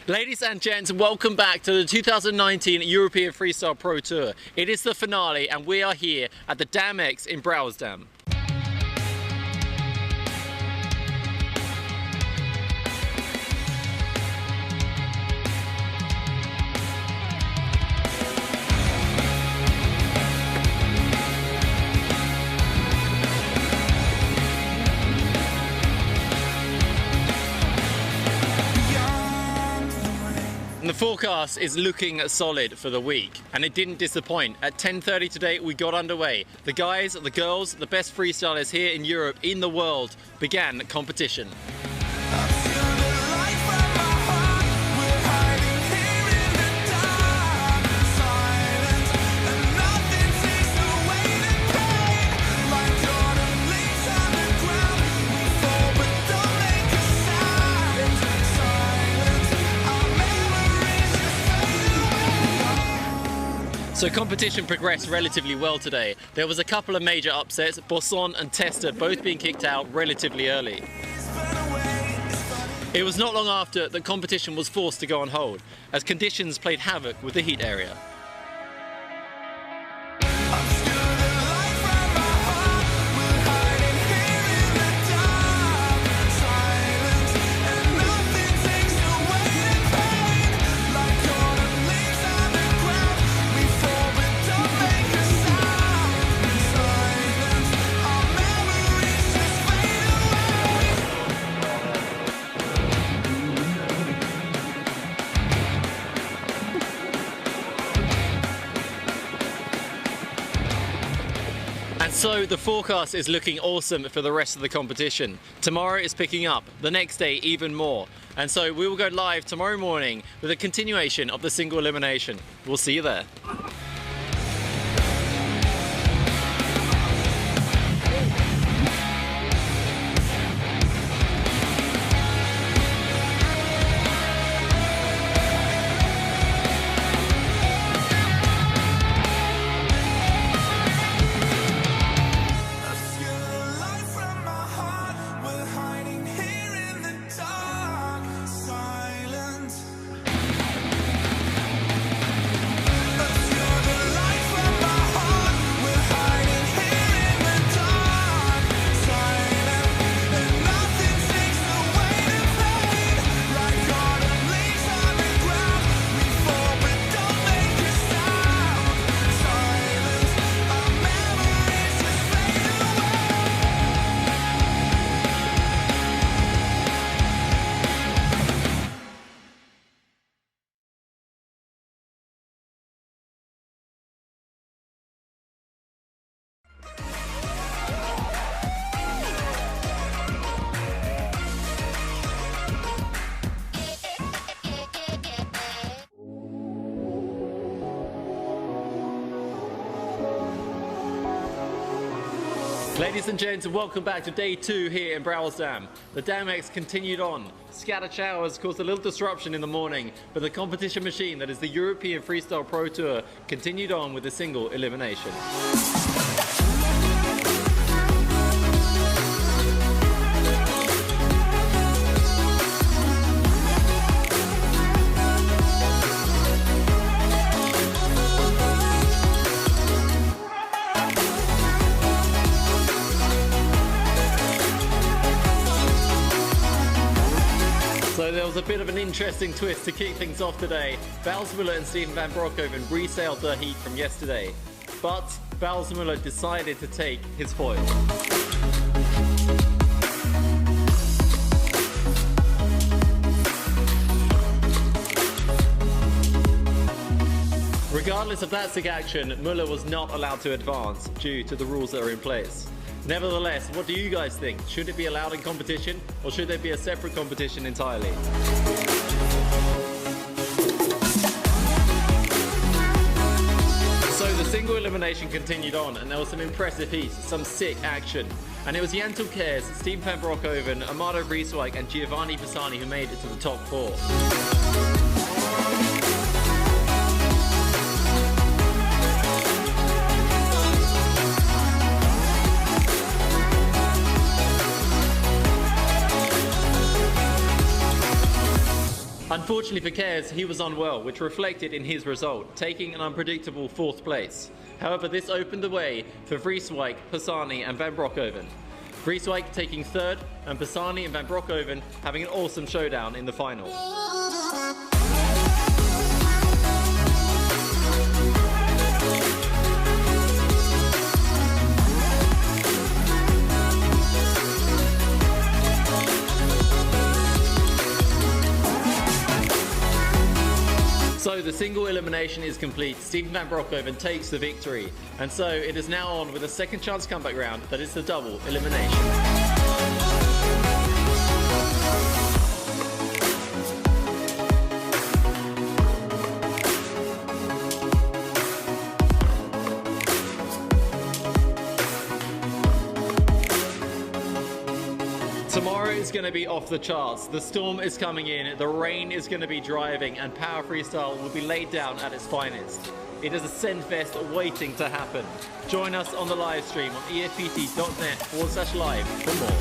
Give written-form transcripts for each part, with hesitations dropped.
Ladies and gents, welcome back to the 2019 European Freestyle Pro Tour. It is the finale and we are here at the Dam X in Brouwersdam. The forecast is looking solid for the week, and it didn't disappoint. At 10:30 today we got underway. The guys, the girls, the best freestylers here in Europe, in the world, began competition. So competition progressed relatively well today. There was a couple of major upsets, Bosson and Tester both being kicked out relatively early. It was not long after that competition was forced to go on hold, as conditions played havoc with the heat area. And so the forecast is looking awesome for the rest of the competition. Tomorrow is picking up, the next day even more. And so we will go live tomorrow morning with a continuation of the single elimination. We'll see you there. Ladies and gents, welcome back to day 2 here in Brouwersdam. The Dam X continued on. Scattered showers caused a little disruption in the morning, but the competition machine that is the European Freestyle Pro Tour continued on with a single elimination. So there was a bit of an interesting twist to kick things off today. Balsmuller and Steven van Broekhoven resailed their heat from yesterday, but Balsmuller decided to take his foil. Regardless of that sick action, Muller was not allowed to advance due to the rules that are in place. Nevertheless, what do you guys think? Should it be allowed in competition, or should there be a separate competition entirely? So the single elimination continued on, and there was some impressive heats, some sick action. And it was Jan Tulkers, Steven van Broekhoven, Amado Vrieswijk and Giovanni Pisani who made it to the top 4. Unfortunately for Kers, he was unwell, which reflected in his result, taking an unpredictable 4th place. However, this opened the way for Vrieswijk, Pisani and Van Broekhoven. Vrieswijk taking 3rd, and Pisani and Van Broekhoven having an awesome showdown in the final. So the single elimination is complete. Steven Van Broekhoven takes the victory. And so it is now on with a second chance comeback round that is the double elimination. Tomorrow is going to be off the charts. The storm is coming in, the rain is going to be driving, and Power Freestyle will be laid down at its finest. It is a Sendfest waiting to happen. Join us on the live stream on efpt.net/live for more.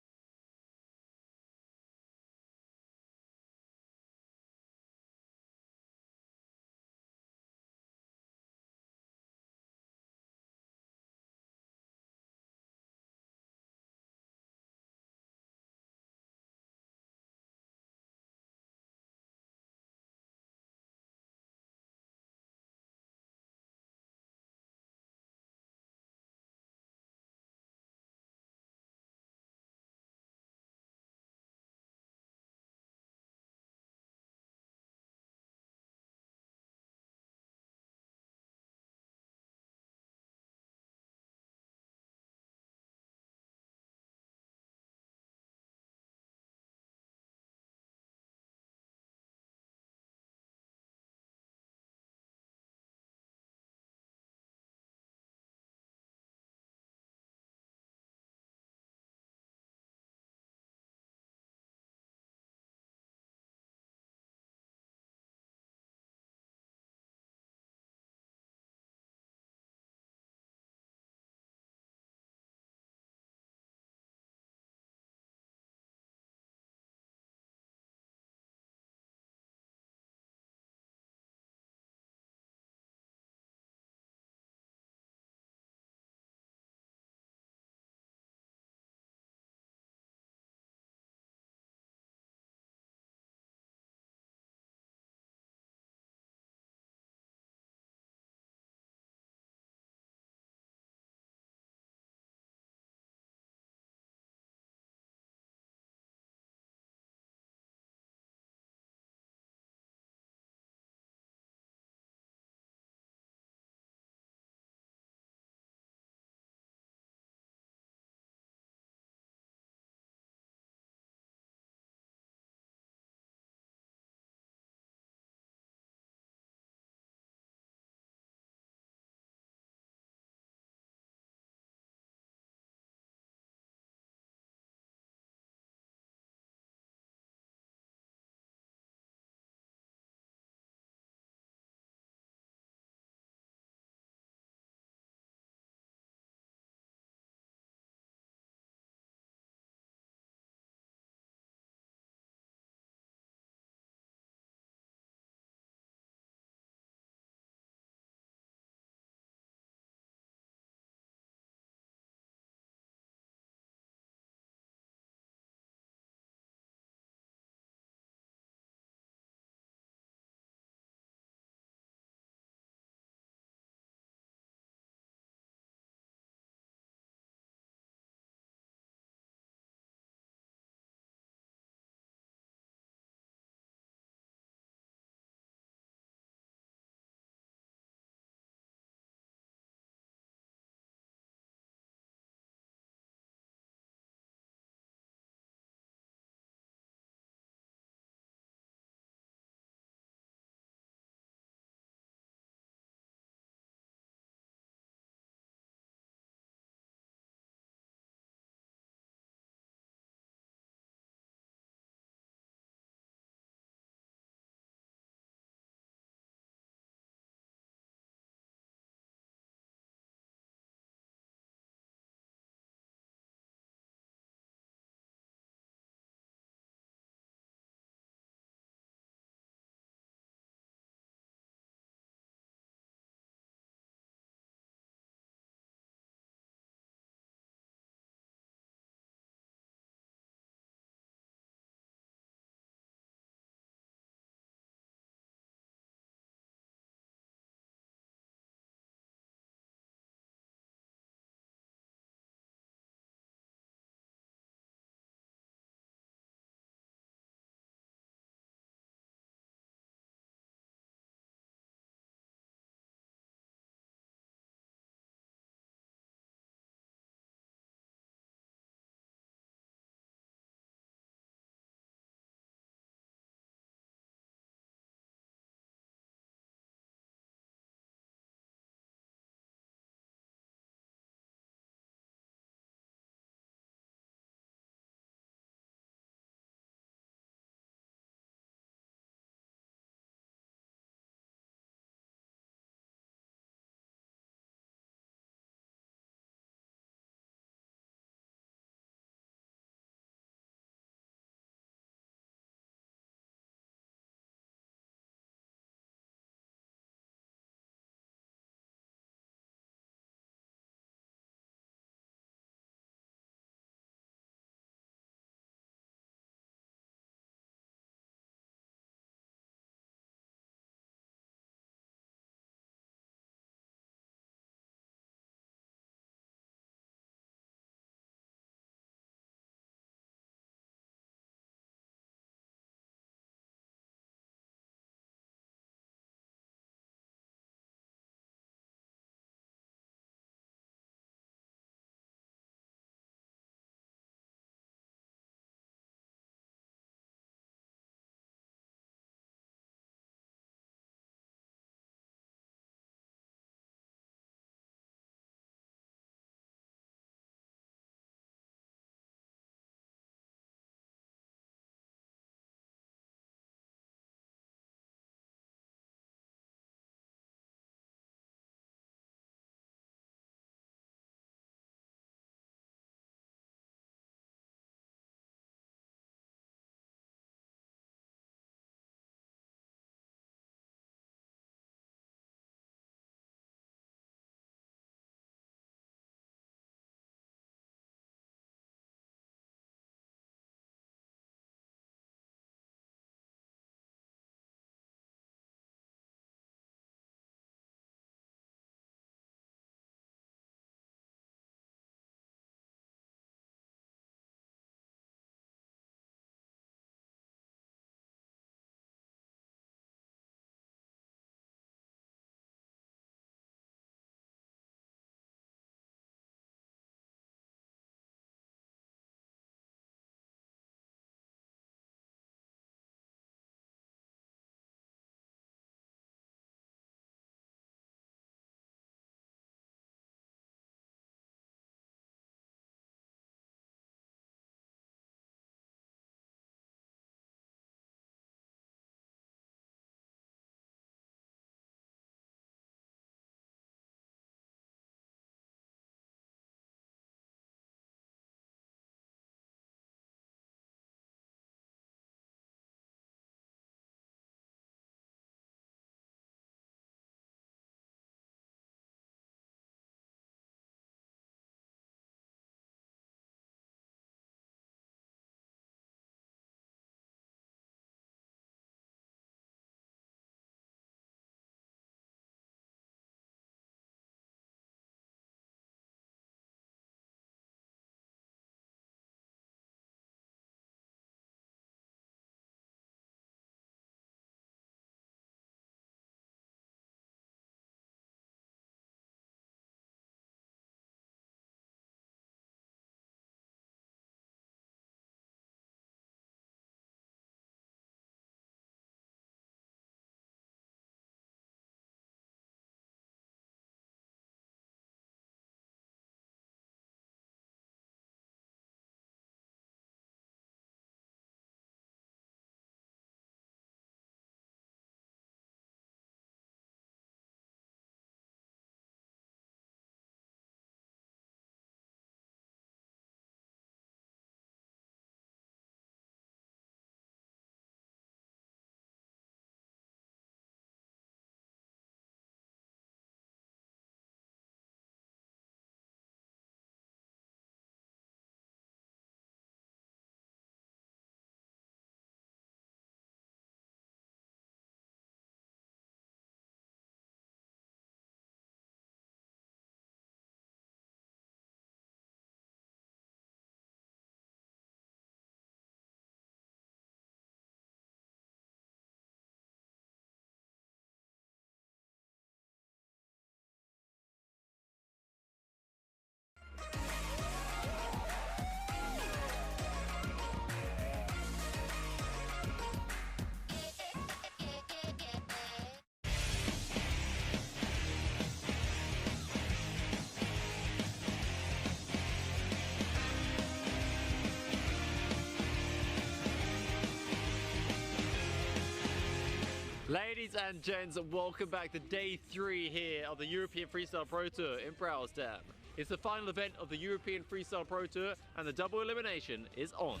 Ladies and gents, welcome back to day 3 here of the European Freestyle Pro Tour in Browsdam. It's the final event of the European Freestyle Pro Tour and the double elimination is on.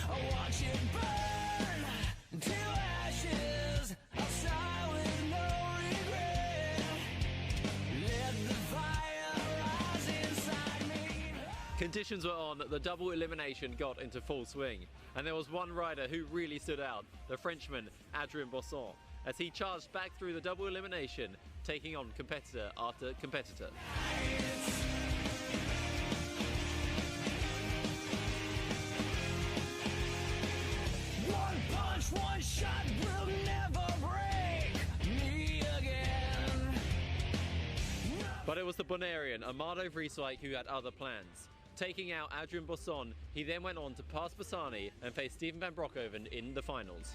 I watch it burn to ashes outside with no regret. Let the fire rise inside me. Conditions were on, the double elimination got into full swing, and there was one rider who really stood out, the Frenchman Adrien Bosson, as he charged back through the double elimination, taking on competitor after competitor. One punch, one shot will never break me again. But it was the Bonairean, Amado Vrieswijk, who had other plans. Taking out Adrien Bosson, he then went on to pass Bassani and face Steven van Broekhoven in the finals.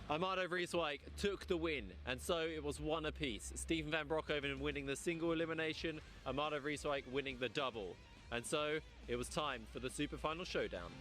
Amado Vrieswijk took the win, and so it was one apiece. Steven van Broekhoven winning the single elimination, Amado Vrieswijk winning the double. And so it was time for the super final showdown.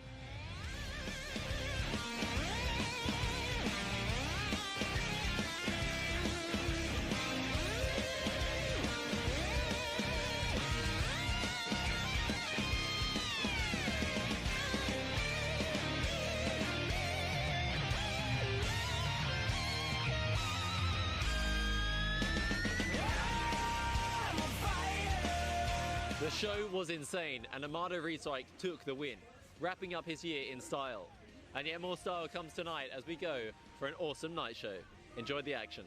The show was insane, and Amado Vrieswijk took the win, wrapping up his year in style. And yet more style comes tonight as we go for an awesome night show. Enjoy the action.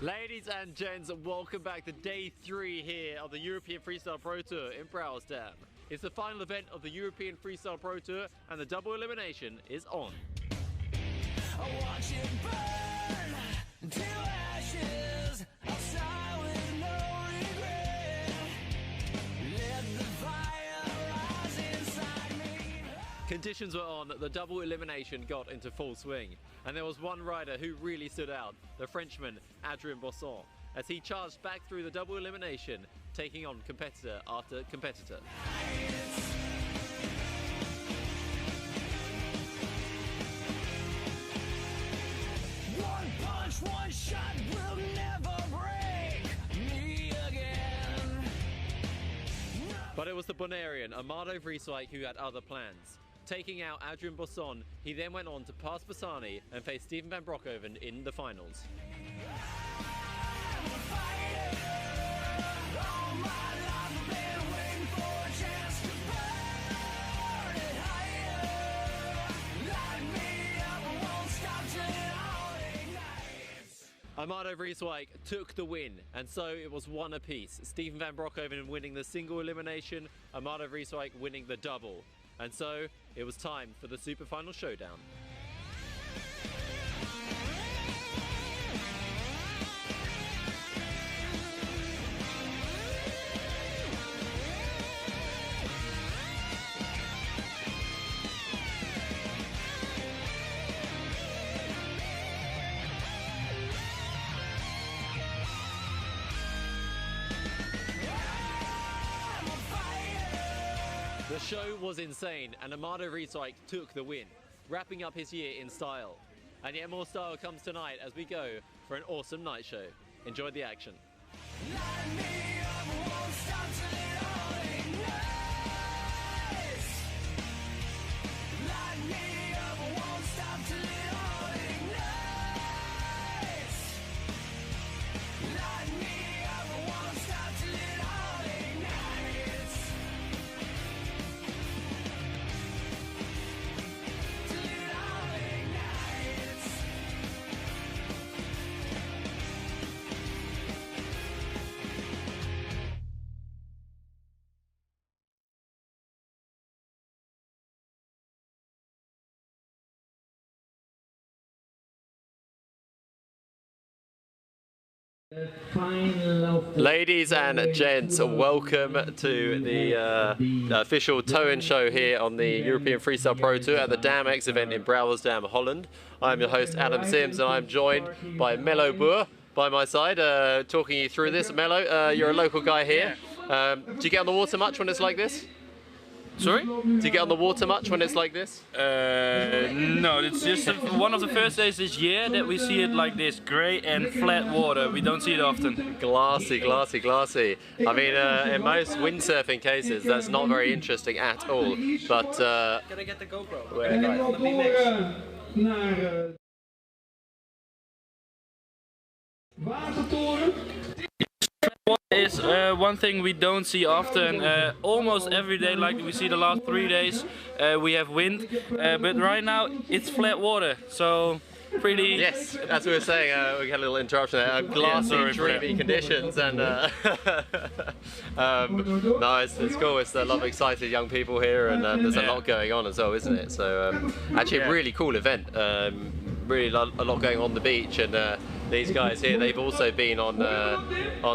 Ladies and gents, welcome back to day 3 here of the European Freestyle Pro Tour in Browsdam. It's the final event of the European Freestyle Pro Tour and the double elimination is on. I watch it burn to ashes, outside with no regret. Let the fire rise inside me. Conditions were on, the double elimination got into full swing, and there was one rider who really stood out, the Frenchman Adrien Bosson, as he charged back through the double elimination, taking on competitor after competitor. One punch, one shot will never break me again. But it was the Bonairean, Amado Vrieswijk, who had other plans. Taking out Adrien Bosson, he then went on to pass Bassani and face Steven van Broekhoven in the finals. I'm a fighter. All my life I've been waiting for a chance to burn it higher. Light me up, I won't stop till it all ignites. Amado Vrieswijk took the win, and so it was one apiece. Steven van Broekhoven winning the single elimination, Amado Vrieswijk winning the double. And so it was time for the super final showdown. The show was insane, and Amado Vrieswijk took the win, wrapping up his year in style. And yet more style comes tonight as we go for an awesome night show. Enjoy the action. Light me up, I won't stop till it all ignites. Light me up, I won't stop till it all ignites. Light me up, I won't stop till it all ignites. Till it all ignites. Ladies and gents, welcome to the official tow-in show here on the European Freestyle Pro Tour at the Damex event in Brouwersdam, Holland. I'm your host Adam Sims, and I'm joined by Mello Boer by my side, talking you through this. Mello, you're a local guy here. Do you get on the water much when it's like this? Sorry? Do you get on the water much when it's like this? No, it's just one of the first days this year that we see it like this, grey and flat water. We don't see it often. Glassy, glassy, glassy. I mean, in most windsurfing cases, that's not very interesting at all. But Can I get the GoPro? Where? Watertoren. Is one thing we don't see often. Almost every day, like we see the last 3 days, we have wind. But right now it's flat water, so pretty. Yes, as we were saying, we had a little interruption there. Glassy, sorry for dreamy that. conditions, and no, it's cool. It's a lot of excited young people here, and there's a lot going on as well, isn't it? So actually, a really cool event. Really a lot going on the beach, and these guys here, they've also been on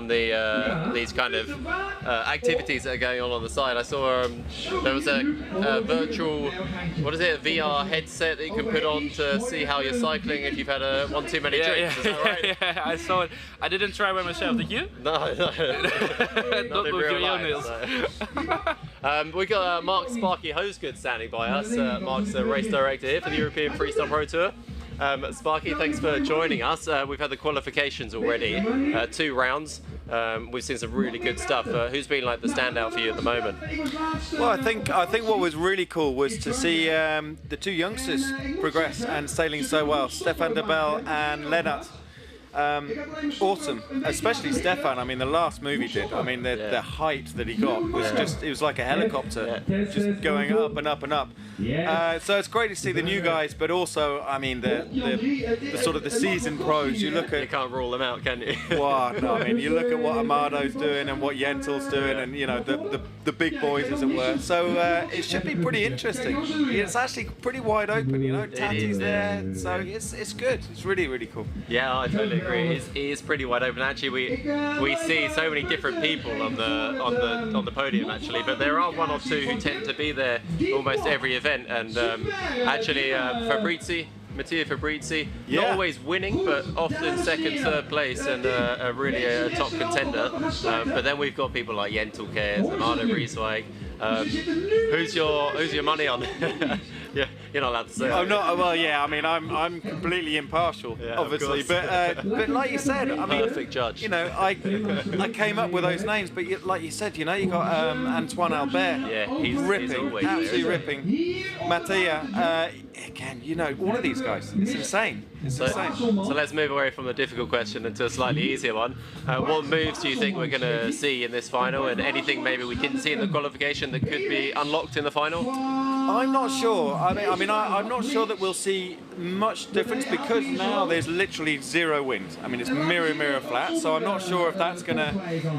these kind of activities that are going on the side. I saw there was a virtual, what is it, a VR headset that you can put on to see how you're cycling if you've had one too many drinks. Is that right? Yeah, I saw it. I didn't try by myself. Did you? No, Not not in with real your life. nails. We got Mark Sparky Hosgood standing by us. Mark's the race director here for the European Freestyle Pro Tour. Sparky, thanks for joining us. We've had the qualifications already, 2 rounds. We've seen some really good stuff. Who's been like the standout for you at the moment? Well, I think what was really cool was to see the 2 youngsters progress and sailing so well, Stefan de Bel and Lennart. Awesome, especially Stefan. I mean, the last move he did, I mean, the height that he got was just, it was like a helicopter, just going up and up and up. So it's great to see the new guys, but also, I mean, the sort of the seasoned pros. You look at, You can't rule them out, can you? well, no, I mean, you look at what Amado's doing and what Jentel's doing, and you know, the big boys, as it were. So it should be pretty interesting. It's actually pretty wide open, you know. Tati's there, so it's good. It's really, really cool. Yeah, I totally agree. It is pretty wide open. Actually, we see so many different people on the podium actually, but there are one or two who tend to be there almost every event. And actually, Mattia Fabrizi, not always winning, but often second, third place, and really a top contender. But then we've got people like Jentel Cares and Arno Vrieswijk. Who's your money on? Yeah, you're not allowed to say. I'm not. Well, yeah. I mean, I'm completely impartial, obviously. But like you said, I mean, perfect judge. You know, I came up with those names, but like you said, you know, you got Antoine Albert. Yeah, he's ripping, always absolutely there, ripping. Mattia, again, you know, all of these guys. It's insane. It's insane. So let's move away from the difficult question into a slightly easier one. What moves do you think we're going to see in this final, and anything maybe we didn't see in the qualification that could be unlocked in the final? I'm not sure. I'm not sure that we'll see much difference, because now there's literally 0 wind. I mean, it's mirror flat, so I'm not sure if that's going to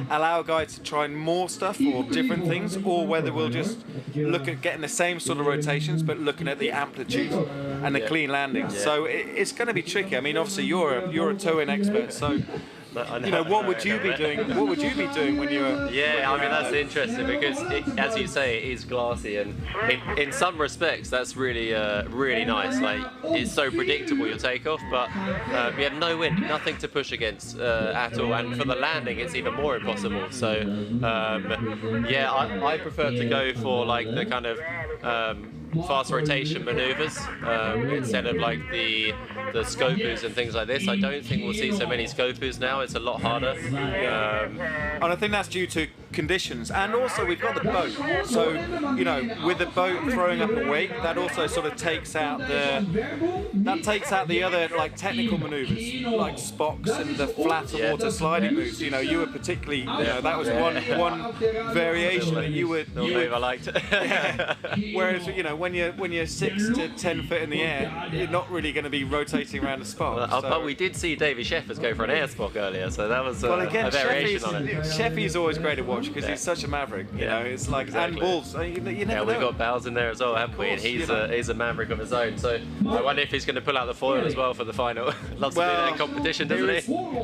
allow guys to try more stuff or different things, or whether we'll just look at getting the same sort of rotations, but looking at the amplitude and the clean landings. So it's going to be tricky. I mean, obviously you're a towing expert, so. You know, what would you be doing? What would you be doing when you were? Yeah, I mean, that's interesting because, as you say, it is glassy, and in some respects that's really really nice. Like, it's so predictable your takeoff, but we have no wind, nothing to push against at all, and for the landing it's even more impossible. So yeah, I prefer to go for like the kind of fast rotation maneuvers instead of like the scopers and things like this. I don't think we'll see so many scopers now. It's a lot harder. And I think that's due to conditions, and also we've got the boat. So, you know, with the boat throwing up a wake, that also sort of takes out the other like technical maneuvers, like Spocks and the flat water sliding moves. You know, you were particularly, you know, that was one variation that you would. I liked it. Whereas, you know, when you're 6 to 10 foot in the air, you're not really going to be rotating around a spot. But we did see Davy Sheffers go for an air Spock earlier, so that was well, again, a variation on it. Sheffy's always great to watch because he's such a maverick. You know, it's like and Bulls. You never know. We've got Bowles in there as well, haven't we? And he's a maverick of his own. So I wonder if he's going to pull out the foil as well for the final. Loves to do that in competition, doesn't he?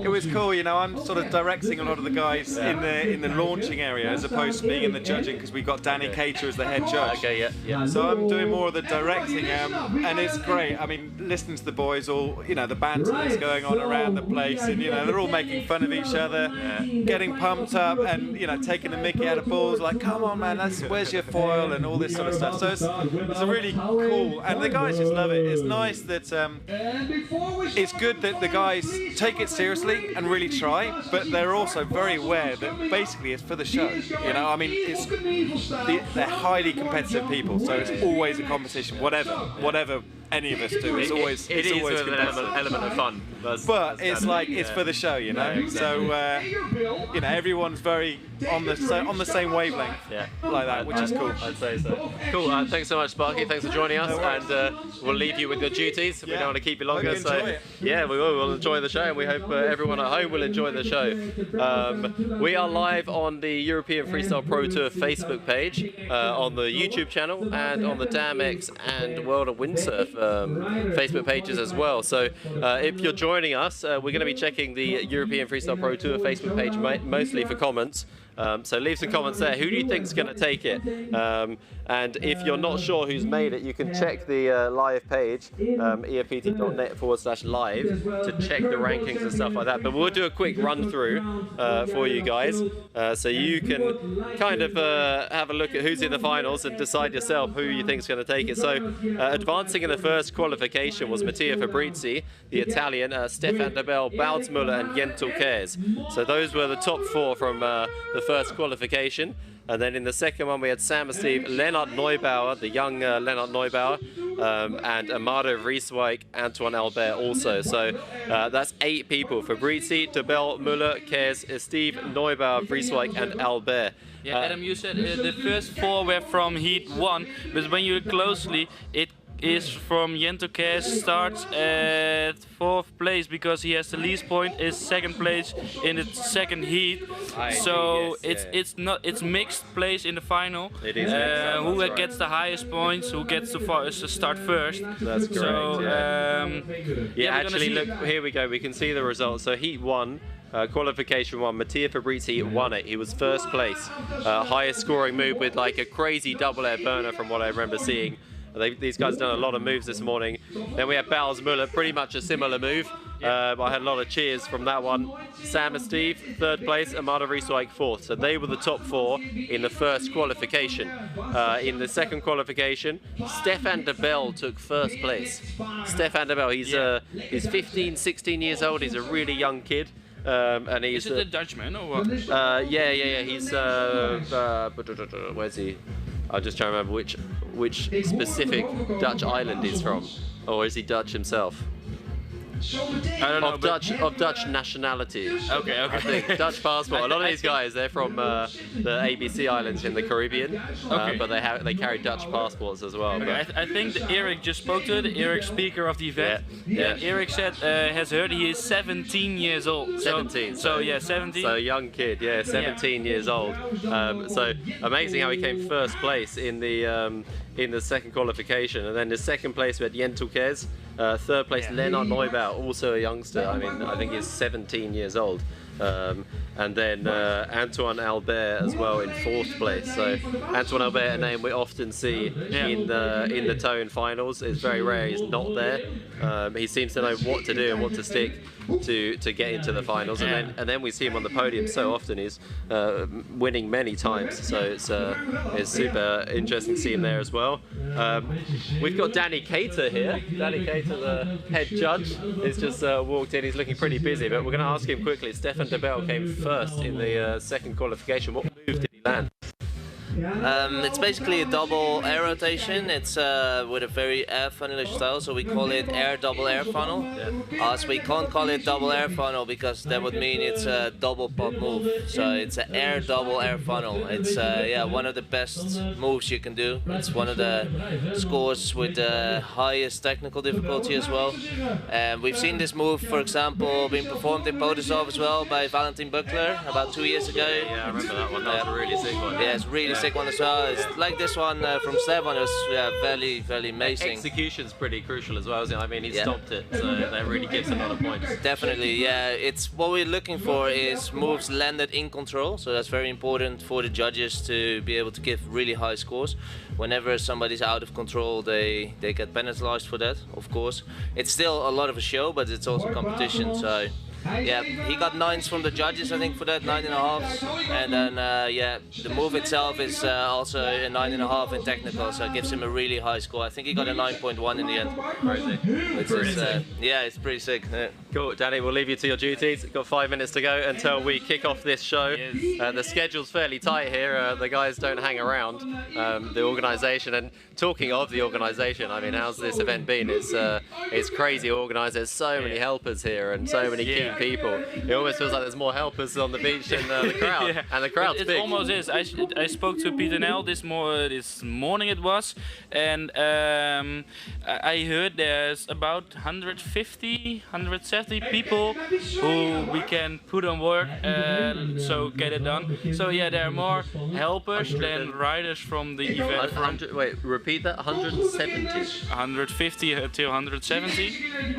It was cool. You know, I'm sort of directing a lot of the guys in the launching area as opposed to being in the judging, because we've got Danny Cater as the head judge. Okay, yeah. So I'm doing more of the directing, and it's great. I mean, listening to the boys, all, you know, the banter that's going on around the place, and you know, they're all making fun of each other, getting pumped up, and you know, taking the mickey out of Bulls, like, come on man, where's your foil, and all this sort of stuff. So it's a really cool, and the guys just love it. It's nice that it's good that the guys take it seriously and really try, but they're also very aware that basically it's for the show. You know, I mean, they're highly competitive people, so it's always a competition, whatever any of us do. It's always it is always with an element of fun. But it's like it's for the show, you know. So you know, everyone's very on the same wavelength, like that, which is cool. I'd say so. Cool. Thanks so much, Sparky. Thanks for joining us, and we'll leave you with your duties. We don't want to keep you longer, so yeah, we will. We'll enjoy the show, and we hope everyone at home will enjoy the show. We are live on the European Freestyle Pro Tour Facebook page, on the YouTube channel, and on the DAMX and World of Windsurf Facebook pages as well. So if you're joining us, we're going to be checking the European Freestyle Pro Tour Facebook page mostly for comments. So leave some comments there. Who do you think is going to take it? And if you're not sure who's made it, you can check the live page, EFPT.net/live, to check the rankings and stuff like that. But we'll do a quick run through for you guys, so you can kind of have a look at who's in the finals and decide yourself who you think is going to take it. So advancing in the first qualification was Mattia Fabrizi, the Italian, Stefan Dabel, Boudsmuller and Jentel Cares. So those were the top 4 from the first qualification. And then in the second one we had Sam and Steve, Lennart Neubauer, the young Lennart Neubauer, and Amado Vrieswijk, Antoine Albert also. So that's 8 people: Fabrizi, Tobel, Müller, Kers, Steve, Neubauer, Vrieswijk and Albert. Yeah, Adam, you said the first 4 were from Heat 1, but when you look closely, it is from Jento Kers starts at 4th place because he has the least point, is 2nd place in the second heat. So it's mixed place in the final. It is who gets the highest points, who gets to start first. That's correct. So, yeah, actually, look, here we go. We can see the results. So Heat 1. Qualification 1, Mattia Fabrizi won it. He was first place, highest scoring move with like a crazy double air burner from what I remember seeing. These guys done a lot of moves this morning. Then we had Bowles Müller, pretty much a similar move. I had a lot of cheers from that one. Sam and Steve, 3rd place, Amado Vrieswijk 4th. So they were the top 4 in the first qualification. In the second qualification, Stefan de Bel took 1st place. Stefan de Bel, he's 15, 16 years old. He's a really young kid. And he's is it a Dutchman or what? Yeah. He's where's he? I'm just trying to remember which specific Dutch island he's from, or is he Dutch himself? I don't know. Of Dutch nationality. Okay. I think Dutch passport. A lot of these guys, they're from the ABC Islands in the Caribbean, but they carry Dutch passports as well. Okay, I think that Eric just spoke to it. Eric, speaker of the event. Yeah. Eric said has heard he is 17 years old. 17. So yeah, 17. So young kid, 17 years old. So amazing how he came 1st place in the second qualification, and then the 2nd place we had Jento Kers. 3rd place, Lennart Neubauer, also a youngster. I mean, I think he's 17 years old. And then Antoine Albert as well in 4th place. So Antoine Albert, a name we often see in the Tone finals. It's very rare he's not there. He seems to know what to do and what to stick to get into the finals, and then we see him on the podium so often. He's winning many times, so it's super interesting to see him there as well. We've got Danny Cater here. Danny Cater, the head judge, has just walked in. He's looking pretty busy, but we're going to ask him quickly. Stefan de Bel came 1st in the second qualification. What move did he land? It's basically a double air rotation. It's with a very air funnelish style, so we call it air double air funnel. So we can't call it double air funnel because that would mean it's a double pop move. So it's an air double air funnel. It's one of the best moves you can do. It's one of the scores with the highest technical difficulty as well. We've seen this move, for example, being performed in Podesov as well by Valentin Buckler about 2 years ago. Yeah, I remember that one. That was a really sick one. Yeah, it's really sick one as well. It's like this one from Stefan. It was very, very amazing. Execution's pretty crucial as well, isn't it? I mean, he stopped it, so that really gives a lot of points. Definitely, yeah. It's what we're looking for is moves landed in control. So that's very important for the judges to be able to give really high scores. Whenever somebody's out of control, they get penalized for that. Of course, it's still a lot of a show, but it's also competition. So. Yeah, he got 9s from the judges, I think, for that, 9.5s. And then, the move itself is also a 9.5 in technical, so it gives him a really high score. I think he got a 9.1 in the end. Crazy. It's pretty sick. Yeah. Cool, Danny, we'll leave you to your duties. We've got 5 minutes to go until we kick off this show. Yes. The schedule's fairly tight here. The guys don't hang around. The organisation, and talking of the organisation, I mean, how's this event been? It's crazy organised. There's so many helpers here and so many keen people. It almost feels like there's more helpers on the beach than the crowd, and the crowd's it big. Almost is. I spoke to Peter Nell this morning it was, and I heard there's about 150, 170 people who we can put on work, so get it done. So yeah, there are more helpers than riders from the event. Wait, repeat that. 170. 150 to 170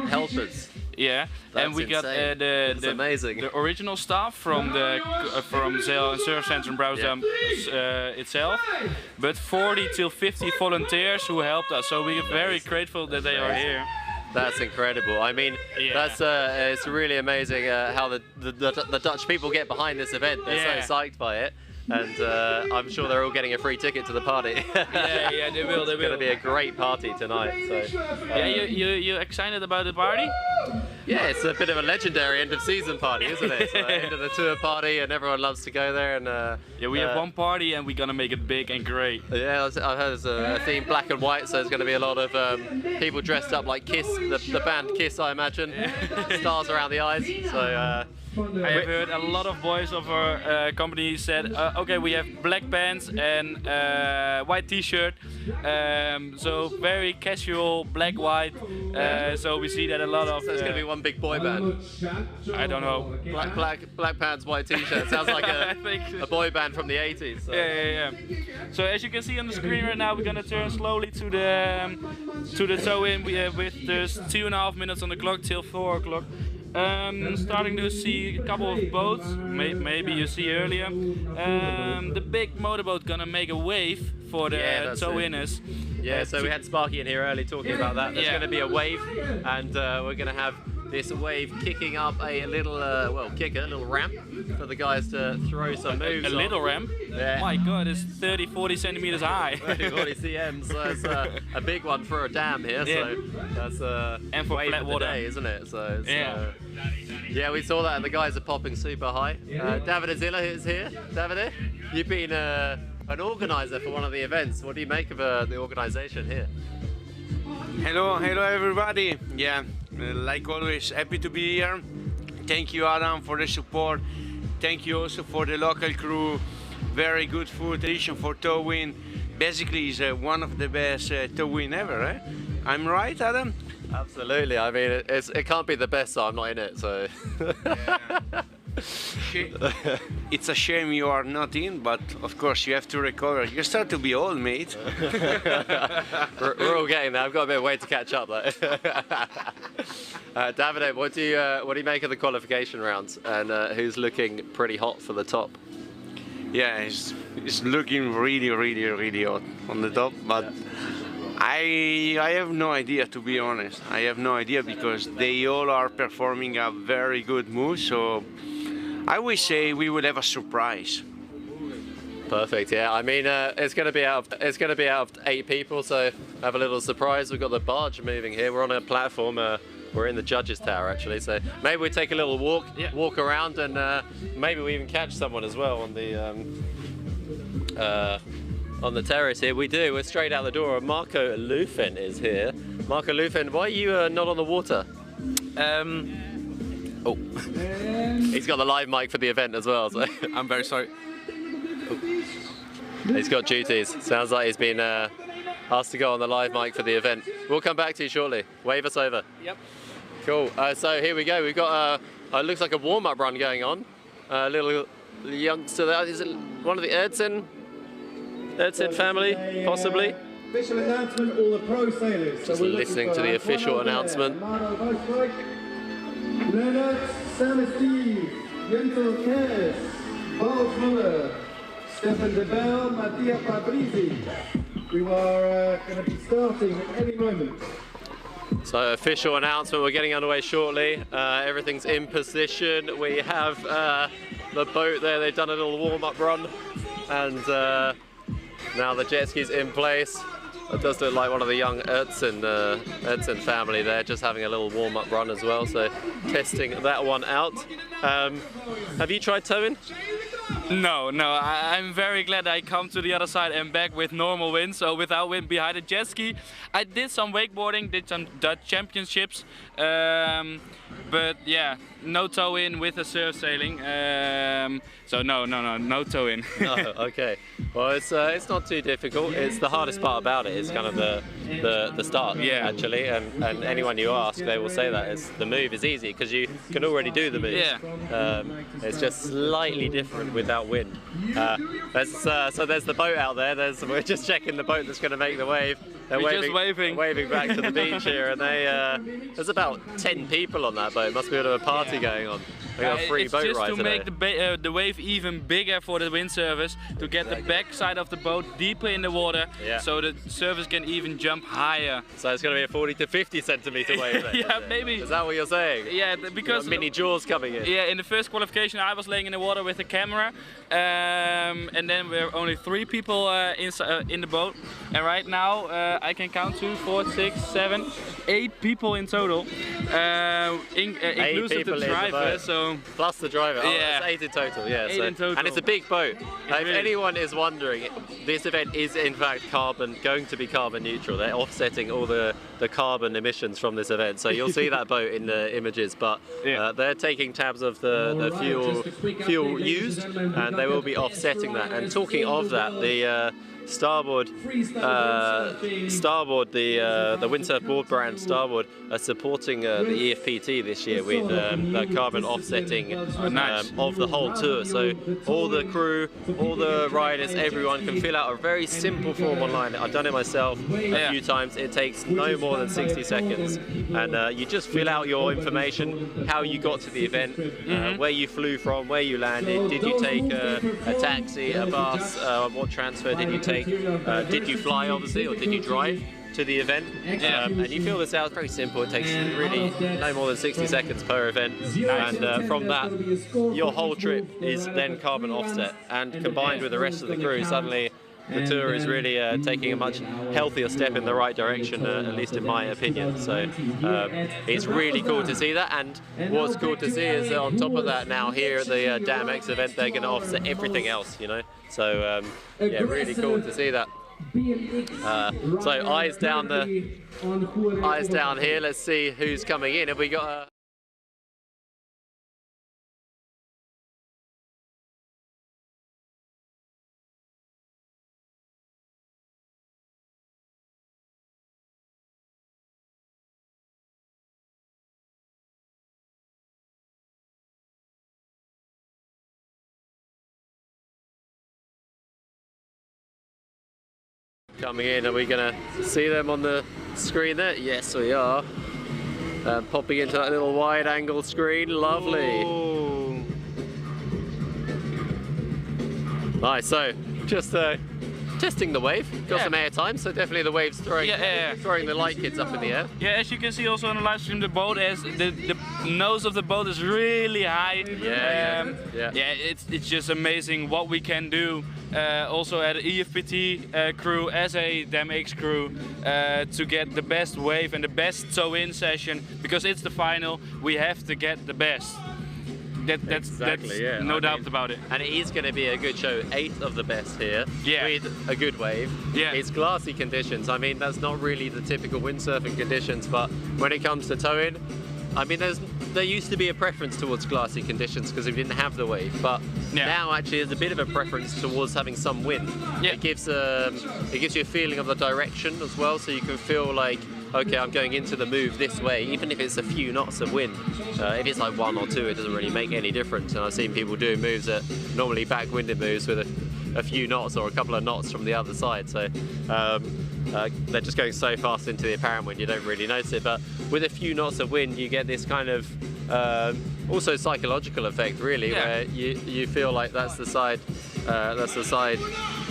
helpers. Yeah, That's and we got That's amazing. the original staff from the Zeil and Surf Center in Brouwsdam itself, but 40 till 50 volunteers who helped us. So we're very grateful that they are here. That's incredible. I mean, that's it's really amazing how the Dutch people get behind this event. They're so psyched by it. And I'm sure they're all getting a free ticket to the party. yeah, they will. It's going to be a great party tonight. So, you excited about the party? Yeah, it's a bit of a legendary end of season party, isn't it? It's the end of the tour party, and everyone loves to go there. And yeah, we have one party, and we're gonna make it big and great. yeah, I've heard there's a theme black and white, so there's going to be a lot of people dressed up like Kiss, the band Kiss, I imagine. Stars around the eyes. So. I have heard a lot of boys of our company said, okay, we have black pants and white t-shirt, so very casual, black, white. So we see that a lot of. So it's going to be one big boy band. I don't know. Black pants, white t-shirt. Sounds like a boy band from the 80s. So. Yeah. So as you can see on the screen right now, we're gonna turn slowly to the tow-in. We have with there's 2.5 minutes on the clock till 4 o'clock. Starting to see a couple of boats, maybe you see earlier. The big motorboat gonna make a wave for the tow-inners. Yeah, so we had Sparky in here early talking about that. There's going to be a wave, and we're going to have this wave kicking up a little, a little ramp for the guys to throw some moves. A little ramp? Yeah. My God, it's 30-40 centimeters high. 40 cm, so it's a big one for a dam here. So that's and for wave flat of the water, day, isn't it? So it's, yeah, we saw that, and the guys are popping super high. David Azilla is here. David, you've been an organizer for one of the events. What do you make of the organization here? Hello everybody. Yeah, like always, happy to be here. Thank you, Adam, for the support. Thank you also for the local crew. Very good food tradition for towing. Basically, it's one of the best towing ever. Eh? I'm right, Adam? Absolutely. I mean, it can't be the best, so I'm not in it. So. It's a shame you are not in, but of course you have to recover. You start to be old, mate. we're all getting there. I've got a bit of way to catch up, though. Davide, what do you make of the qualification rounds, and who's looking pretty hot for the top? Yeah, it's looking really hot on the top, but I have no idea, to be honest. I have no idea because they all are performing a very good move, so I would say we will have a surprise. Perfect. Yeah. I mean, it's going to be out of 8 people, so have a little surprise. We've got the barge moving here. We're on a platform. We're in the judges' tower actually, so maybe we take a little walk around, and maybe we even catch someone as well on the terrace here. We're straight out the door. Marco Lufen is here. Marco Lufen, why are you not on the water? Oh, he's got the live mic for the event as well. So. I'm very sorry. He's got duties. Sounds like he's been asked to go on the live mic for the event. We'll come back to you shortly. Wave us over. Yep. Cool. So here we go. We've got it looks like a warm-up run going on. A little youngster there. Is it one of the Erdsen family, possibly? Official announcement, all the pro sailors. Just listening to the official announcement. Leonard, Sam Steve, Jentel Kers, Bob Muller, Stefan de Bell, Mattia Fabrizi. We are going to be starting at any moment. So official announcement, we're getting underway shortly. Everything's in position. We have the boat there, they've done a little warm-up run, and now the jet ski's in place. It does look like one of the young Erdsen family there, just having a little warm-up run as well, so testing that one out. Have you tried towing? No, I'm very glad I come to the other side and back with normal wind, so without wind behind the jet ski. I did some wakeboarding, did some Dutch championships, but yeah, no tow-in with a surf sailing, so no tow-in. No, okay. Well, it's not too difficult. It's the hardest part about it is kind of the start, actually, and anyone you ask, they will say that the move is easy because you can already do the moves. Yeah. It's just slightly different without wind. So there's the boat out there. We're just checking the boat that's going to make the wave. They're waving back to the beach here, and there's about 10 people on that boat. Must be a bit of a party going on. We got a free boat ride today. It's just to make the wave even bigger for the wind service, to get the back side of the boat deeper in the water, so the service can even jump higher. So it's going to be a 40 to 50 centimeter wave then, yeah, maybe. Is that what you're saying? Yeah, because mini jaws coming in. Yeah, in the first qualification I was laying in the water with a camera, and then there were only 3 people in the boat, and right now I can count 2, 4, 6, 7, 8 people in total, inclusive the driver. So plus the driver. Oh, yeah, it's 8 in total. Yeah, 8 in total. And it's a big boat. If really anyone is wondering, this event is in fact going to be carbon neutral. They're offsetting all the carbon emissions from this event. So you'll see that boat in the images, but they're taking tabs of the fuel used, and they will be offsetting that. And talking of that, the Starboard, the windsurf board brand Starboard are supporting the EFPT this year with the carbon offsetting of the whole tour. So all the crew, all the riders, everyone can fill out a very simple form online. I've done it myself a few times. It takes no more than 60 seconds, and you just fill out your information, how you got to the event, where you flew from, where you landed, did you take a taxi, a bus, what transfer did you take? Did you fly, obviously, or did you drive to the event? And you fill this out. It's very simple. It takes really no more than 60 seconds per event, and from that, your whole trip is then carbon offset, and combined with the rest of the crew, suddenly the tour is really taking a much healthier step in the right direction, at least in my opinion. So it's really cool to see that, and what's cool to see is that on top of that, now here at the DAMX event, they're going to offset everything else, you know. So yeah, really cool to see that. So eyes down here. Let's see who's coming in. Have we got coming in? Are we going to see them on the screen there? Yes, we are. Popping into that little wide angle screen. Lovely. oh. Nice. So just testing the wave. Got some air time, so definitely the wave's throwing the light kits up in the air. Yeah, as you can see also on the live stream, the boat has the nose of the boat is really high. Yeah, it's just amazing what we can do. Also at an EFPT crew, as a DAMX crew, to get the best wave and the best tow-in session, because it's the final. We have to get the best. That's no doubt about it. And it is going to be a good show. 8 of the best here, with a good wave. It's glassy conditions. I mean, that's not really the typical windsurfing conditions, but when it comes to towing, I mean, there used to be a preference towards glassy conditions because we didn't have the wave, but now actually there's a bit of a preference towards having some wind. It gives you a feeling of the direction as well, so you can feel like, okay, I'm going into the move this way, even if it's a few knots of wind. If it's like 1 or 2, it doesn't really make any difference. And I've seen people doing moves that normally backwinded moves with a few knots or a couple of knots from the other side. So they're just going so fast into the apparent wind you don't really notice it. But with a few knots of wind, you get this kind of also psychological effect, really, where you feel like that's the side.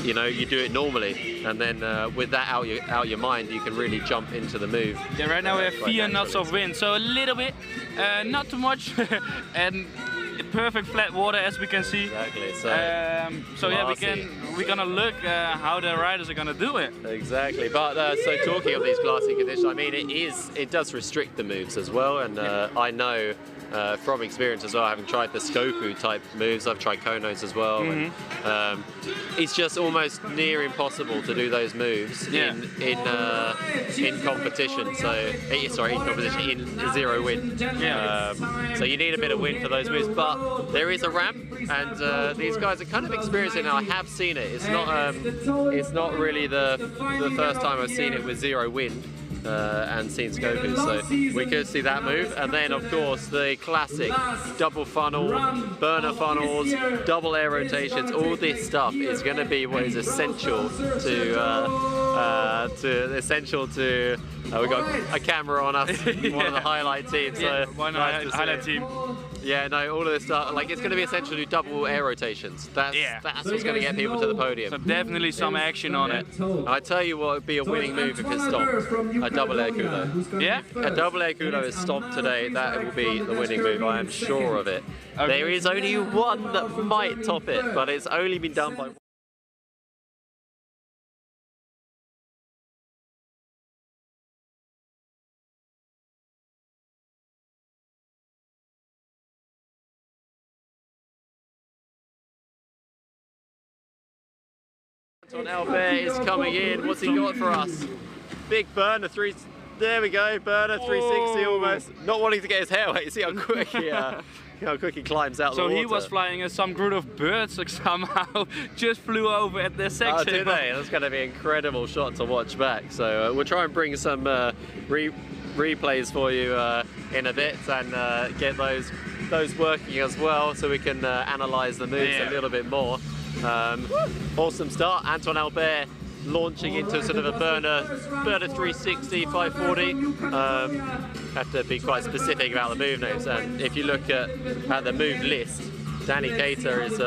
You know, you do it normally, and then with that out your mind, you can really jump into the move. Yeah, right now we have 4 knots of wind, so a little bit, not too much, and perfect flat water as we can see. Exactly. So yeah, we're gonna look how the riders are gonna do it. Exactly. But so talking of these glassy conditions, I mean, it does restrict the moves as well, and I know. From experience as well, having tried the Skoku type moves, I've tried Konos as well, and it's just almost near impossible to do those moves in competition. So in zero wind. So you need a bit of wind for those moves, but there is a ramp, and these guys are kind of experiencing it now. I have seen it. It's not really the first time I've seen it with zero wind. And seen Skoku, so we could see that move, and then of course the classic double funnel, burner funnels, double air rotations. All this stuff is going to be what is essential to we've got a camera on us, one of the highlight teams. So one highlight team. Yeah, no, all of this stuff, like, it's going to be essentially double air rotations. That's what's going to get people to the podium. So definitely some action on it. I tell you what would be a winning move if it's stopped. A double air culo. Yeah? A double air culo is stopped today. That will be the winning move. I am sure of it. Okay. There is only one that might top it, but it's only been done by Anton Albert is coming in. What's he got for us? Big burner, there we go, burner 360 almost. Not wanting to get his hair wet. You see how quick he climbs out the water. So he was flying as some group of birds somehow just flew over at their section. Oh, did they? That's going to be an incredible shot to watch back. So we'll try and bring some replays for you in a bit and get those working as well, so we can analyse the moves a little bit more. Awesome start, Anton Albert launching into sort of a burner 360, 540. Have to be quite specific about the move names, and if you look at the move list, Danny Cater is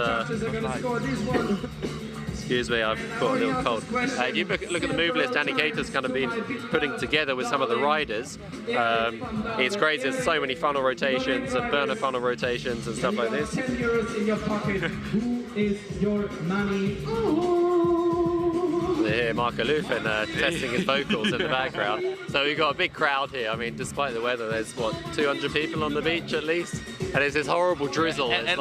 excuse me, I've got a little cold. If you look at the move list, Danny Cater's kind of been putting together with some of the riders. It's crazy, there's so many funnel rotations and burner funnel rotations and stuff like this. 10 euros in your pocket. Who is your money? They hear Marco Lufen testing his vocals in the background. So we've got a big crowd here. I mean, despite the weather, there's what, 200 people on the beach at least? And it's this horrible drizzle. At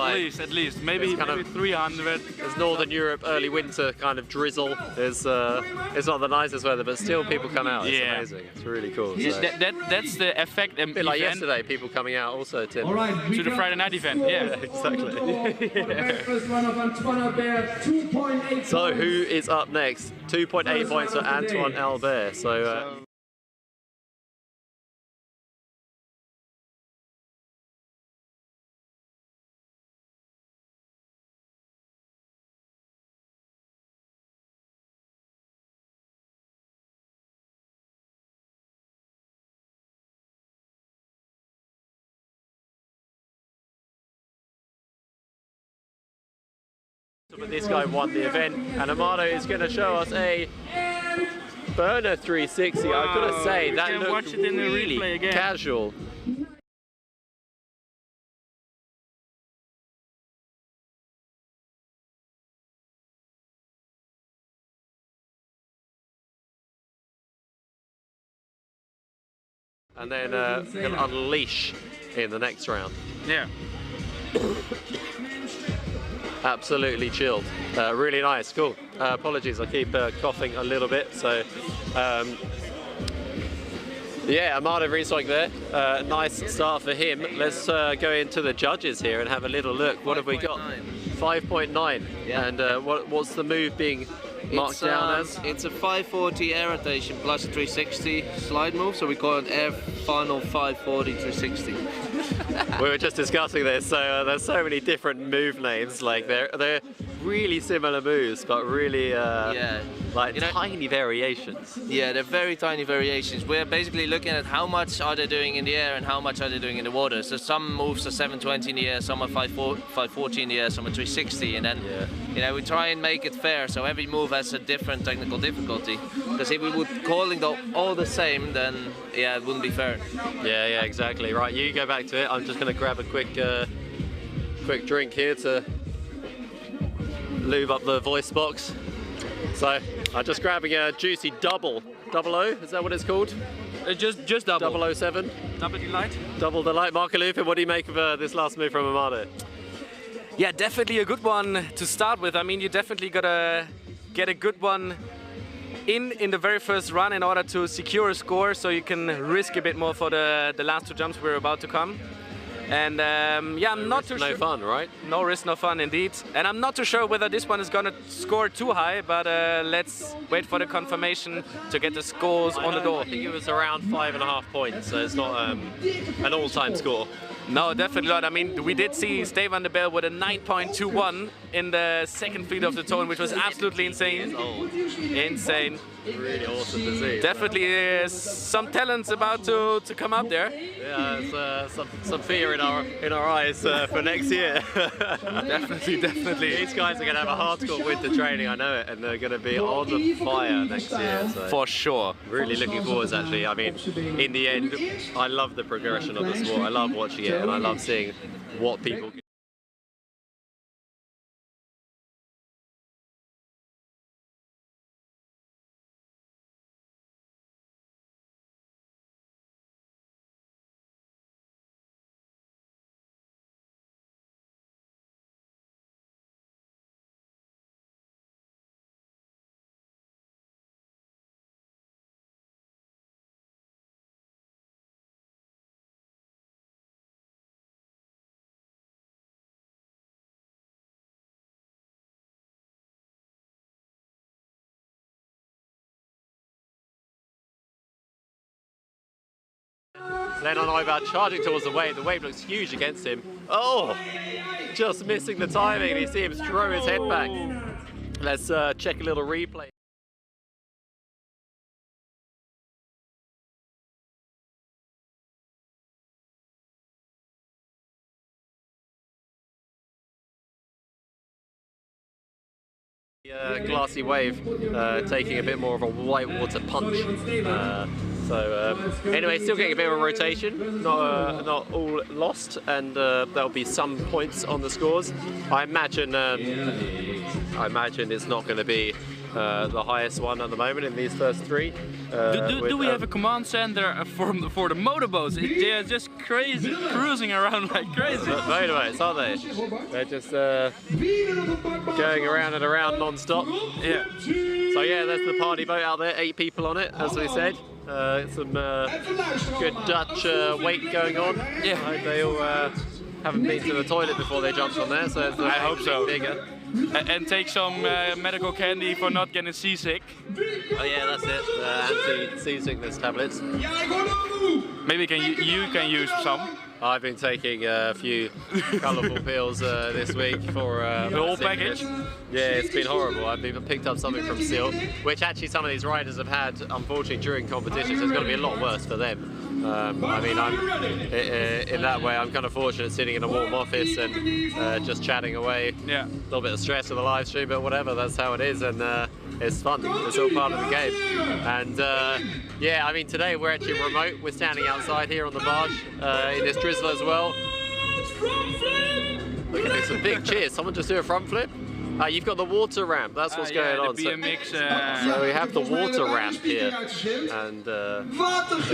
least, maybe 300. There's Northern Europe early winter kind of drizzle. It's not the nicest weather, but still people come out. It's amazing. It's really cool. So. That's the effect. A bit like yesterday, people coming out also, Tim. All right, to the Friday night event. Yeah, exactly. First run of Antoine Albert, 2.8. So who is up next? 2.8 points for Antoine Albert. So. But this guy won the event, and Amado is going to show us a burner 360. I've got to say, that looked really casual. And then he'll unleash in the next round. Yeah. Absolutely chilled. Really nice, cool. Apologies, I keep coughing a little bit. So, yeah, Amado Reeswijk there. Nice start for him. Let's go into the judges here and have a little look. What have we got? 5.9. Yeah. And what's the move being marked down as? It's a 540 air rotation plus a 360 slide move, so we call it air final 540 360. We were just discussing this, so there's so many different move names. Like they're really similar moves, but really like tiny variations. Yeah, they're very tiny variations. We're basically looking at how much are they doing in the air and how much are they doing in the water. So some moves are 720 in the air, some are 540 in the air, some are 360, and then we try and make it fair. So every move has a different technical difficulty. Because if we would calling them all the same, then it wouldn't be fair. Yeah, exactly. Right, you go back to it. I'm just going to grab a quick drink here to lube up the voice box. So I'm just grabbing a juicy double O. Is that what it's called? Just double. 007. Double delight. Double delight. Marco Lufen, what do you make of this last move from Amado? Yeah, definitely a good one to start with. I mean, you definitely gotta get a good one in the very first run in order to secure a score, so you can risk a bit more for the last two jumps we're about to come. And I'm not too sure. No fun, right? No risk, no fun, indeed. And I'm not too sure whether this one is gonna score too high, but let's wait for the confirmation to get the scores on the door. I think it was around 5.5 points, so it's not an all-time score. No, definitely not. I mean, we did see Steve van der Bell with a 9.21 in the second fleet of the tone, which was absolutely insane. Insane. Really awesome to see. Definitely some talents about to come up there. Yeah, it's, some fear in our eyes for next year. Definitely. These guys are going to have a hardcore winter training, I know it, and they're going to be on the fire next year. So for sure. Really looking forward, actually. I mean, in the end, I love the progression of the sport. I love watching it, and I love seeing what people can Leonard Neubauer charging towards the wave. The wave looks huge against him. Oh, just missing the timing. You see him throw his head back. Let's check a little replay. Glassy wave taking a bit more of a whitewater punch. Anyway, still getting a bit of a rotation, not all lost, and there'll be some points on the scores. I imagine it's not going to be the highest one at the moment in these first three. Do we have a command center for the motorboats? They're just crazy, cruising around like crazy. Motorboats, aren't they? They're just going around and around non-stop. Yeah. So yeah, there's the party boat out there, 8 people on it, as we said. Some good Dutch weight going on. Yeah. I hope they all haven't been to the toilet before they jumped on there, so I hope so. Bigger. And take some medical candy for not getting seasick. Oh yeah, that's it. Anti-seasickness tablets. Maybe you can use some. I've been taking a few colourful pills this week for the whole package. Yeah, it's been horrible. I've picked up something from Seal, which actually some of these riders have had, unfortunately, during competitions. So it's going to be a lot worse for them. I mean, in that way, I'm kind of fortunate sitting in a warm office and just chatting away. Yeah. A little bit of stress with the live stream, but whatever, that's how it is, and it's fun. It's all part of the game. And yeah, I mean, today we're actually remote. We're standing outside here on the barge in this drizzle as well. Look at some big cheers. Someone just do a front flip. You've got the water ramp, that's what's going on. The BMX, so we have the water ramp here, and the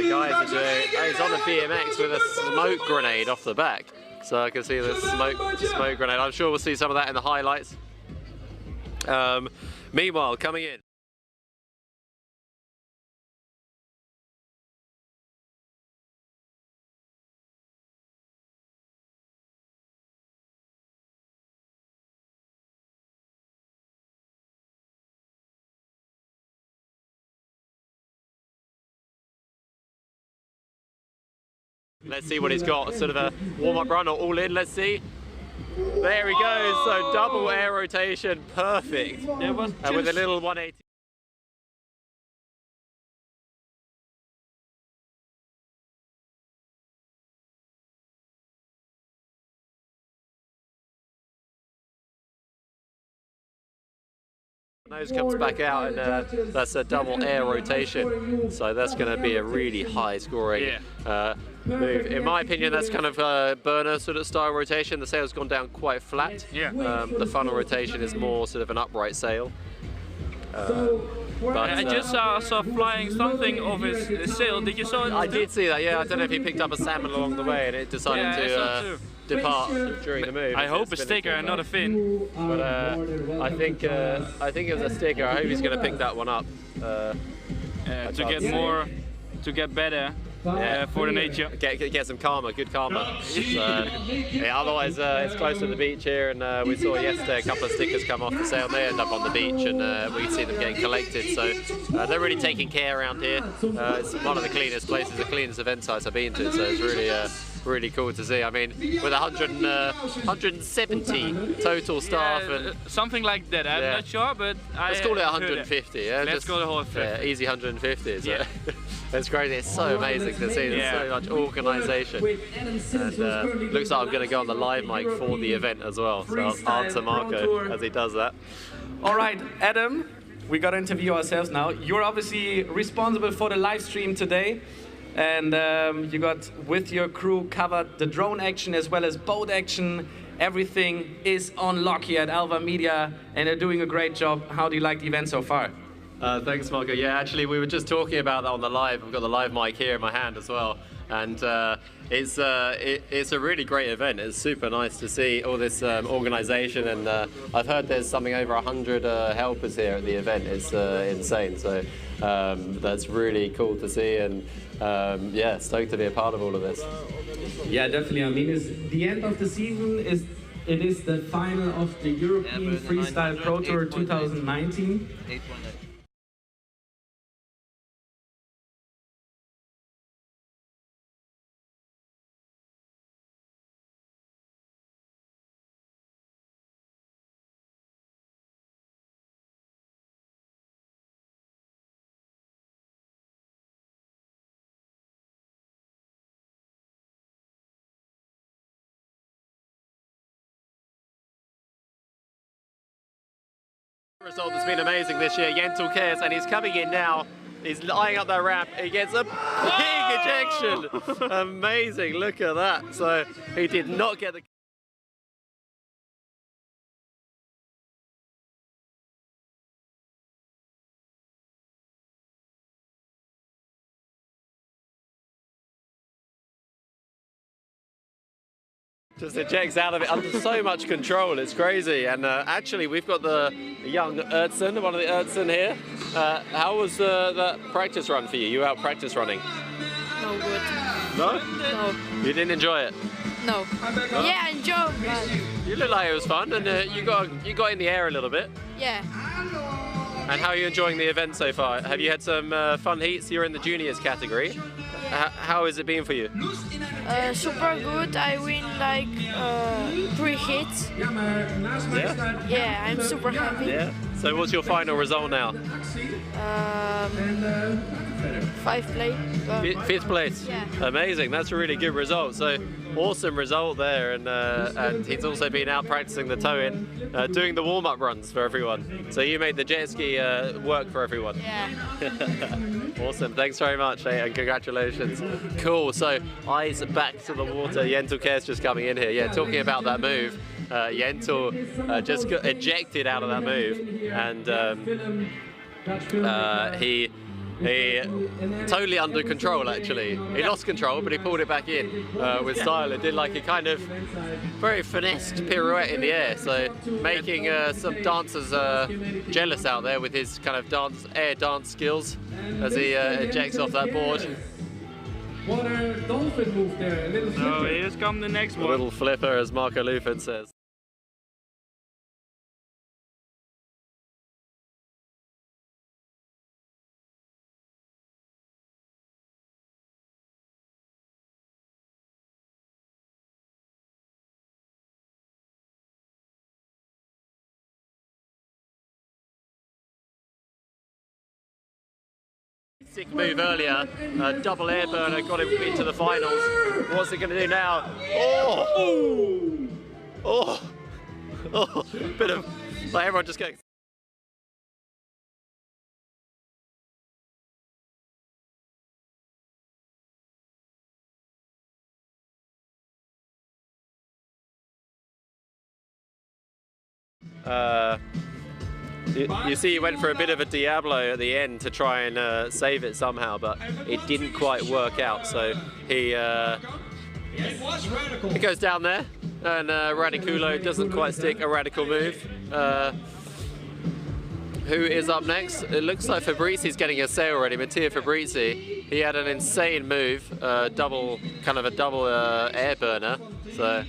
guys are doing, he's on a BMX with a smoke grenade off the back. So I can see the smoke grenade. I'm sure we'll see some of that in the highlights. Meanwhile, coming in. Let's see what he's got, sort of a warm-up run or all in, let's see. There he goes, so double air rotation, perfect. And with a little 180. Nose comes back out, and that's a double air rotation, so that's going to be a really high scoring move. In my opinion, that's kind of a burner sort of style rotation. The sail's gone down quite flat. Yeah. The funnel rotation is more sort of an upright sail. But I just saw flying something of his sail. Did you saw it? I did see that, yeah. I don't know if he picked up a salmon along the way and it decided to depart during the move. I hope a sticker and not a fin. But I think it was a sticker. I hope he's going to pick that one up. To get better. For the nature. Get some karma, good karma. Yeah, otherwise it's close to the beach here, and we saw yesterday a couple of stickers come off the sail and they end up on the beach, and we can see them getting collected. So they're really taking care around here. It's one of the cleanest places, the cleanest event sites I've been to, so it's really cool to see. I mean, with 170 total staff and something like that. I'm not sure, but let's call it 150. Yeah, let's go the whole 50. Yeah, easy 150. So. It's crazy. It's so amazing to see. There's so much organisation, and looks like I'm going to go on the live mic for the event as well. So I'll answer Marco as he does that. All right, Adam, we got to interview ourselves now. You're obviously responsible for the live stream today. And you got, with your crew, covered the drone action as well as boat action. Everything is on lock here at Alva Media, and they're doing a great job. How do you like the event so far? Thanks, Marco. Yeah, actually, we were just talking about that on the live. I've got the live mic here in my hand as well. And it's a really great event. It's super nice to see all this organisation, and I've heard there's something over 100 helpers here at the event. It's insane. So that's really cool to see, and yeah, stoked to be a part of all of this. Yeah, definitely. I mean, it's the end of the season. It is the final of the European Freestyle Pro Tour 2019. result that's been amazing this year, Yentul Kers, and he's coming in now. He's eyeing up that ramp. He gets a big ejection. Amazing, look at that. So he did not get the... Just ejects out of it under so much control, it's crazy. And actually, we've got the young Ertzen, one of the Ertzen here. How was that practice run for you? You out practice running? No good. No? No. You didn't enjoy it? No. Yeah, I enjoyed, but You look like it was fun, and you got in the air a little bit. yeah. And how are you enjoying the event so far? Have you had some fun heats? You're in the juniors category. How has it been for you? Super good. I win like 3 hits. Yeah. Yeah, I'm super happy. Yeah. So what's your final result now? 5 play. Fifth place. Yeah. Amazing. That's a really good result. So awesome result there, and he's also been out practicing the tow-in, doing the warm-up runs for everyone. So you made the jet ski work for everyone. Yeah. Awesome. Thanks very much, and congratulations. Cool. So eyes back to the water. Yentul Kers just coming in here. Yeah, talking about that move. Yentul just got ejected out of that move, and he totally under control actually. He lost control, but he pulled it back in with style and did like a kind of very finessed pirouette in the air. So making some dancers jealous out there with his kind of air dance skills as he ejects off that board. What a dolphin move there, a little So here's come the next A one. little flipper, as Marco Lufin says. Sick move earlier, double air burner, got him into the finals. What's it going to do now? Oh! Oh! Oh! Bit of, like everyone just going. You see, he went for a bit of a Diablo at the end to try and save it somehow, but it didn't quite work out. So he goes down there, and Radiculo doesn't quite stick a radical move. Who is up next? It looks like Fabrizi's getting a say already. Mattia Fabrizi, he had an insane move, double air burner. So.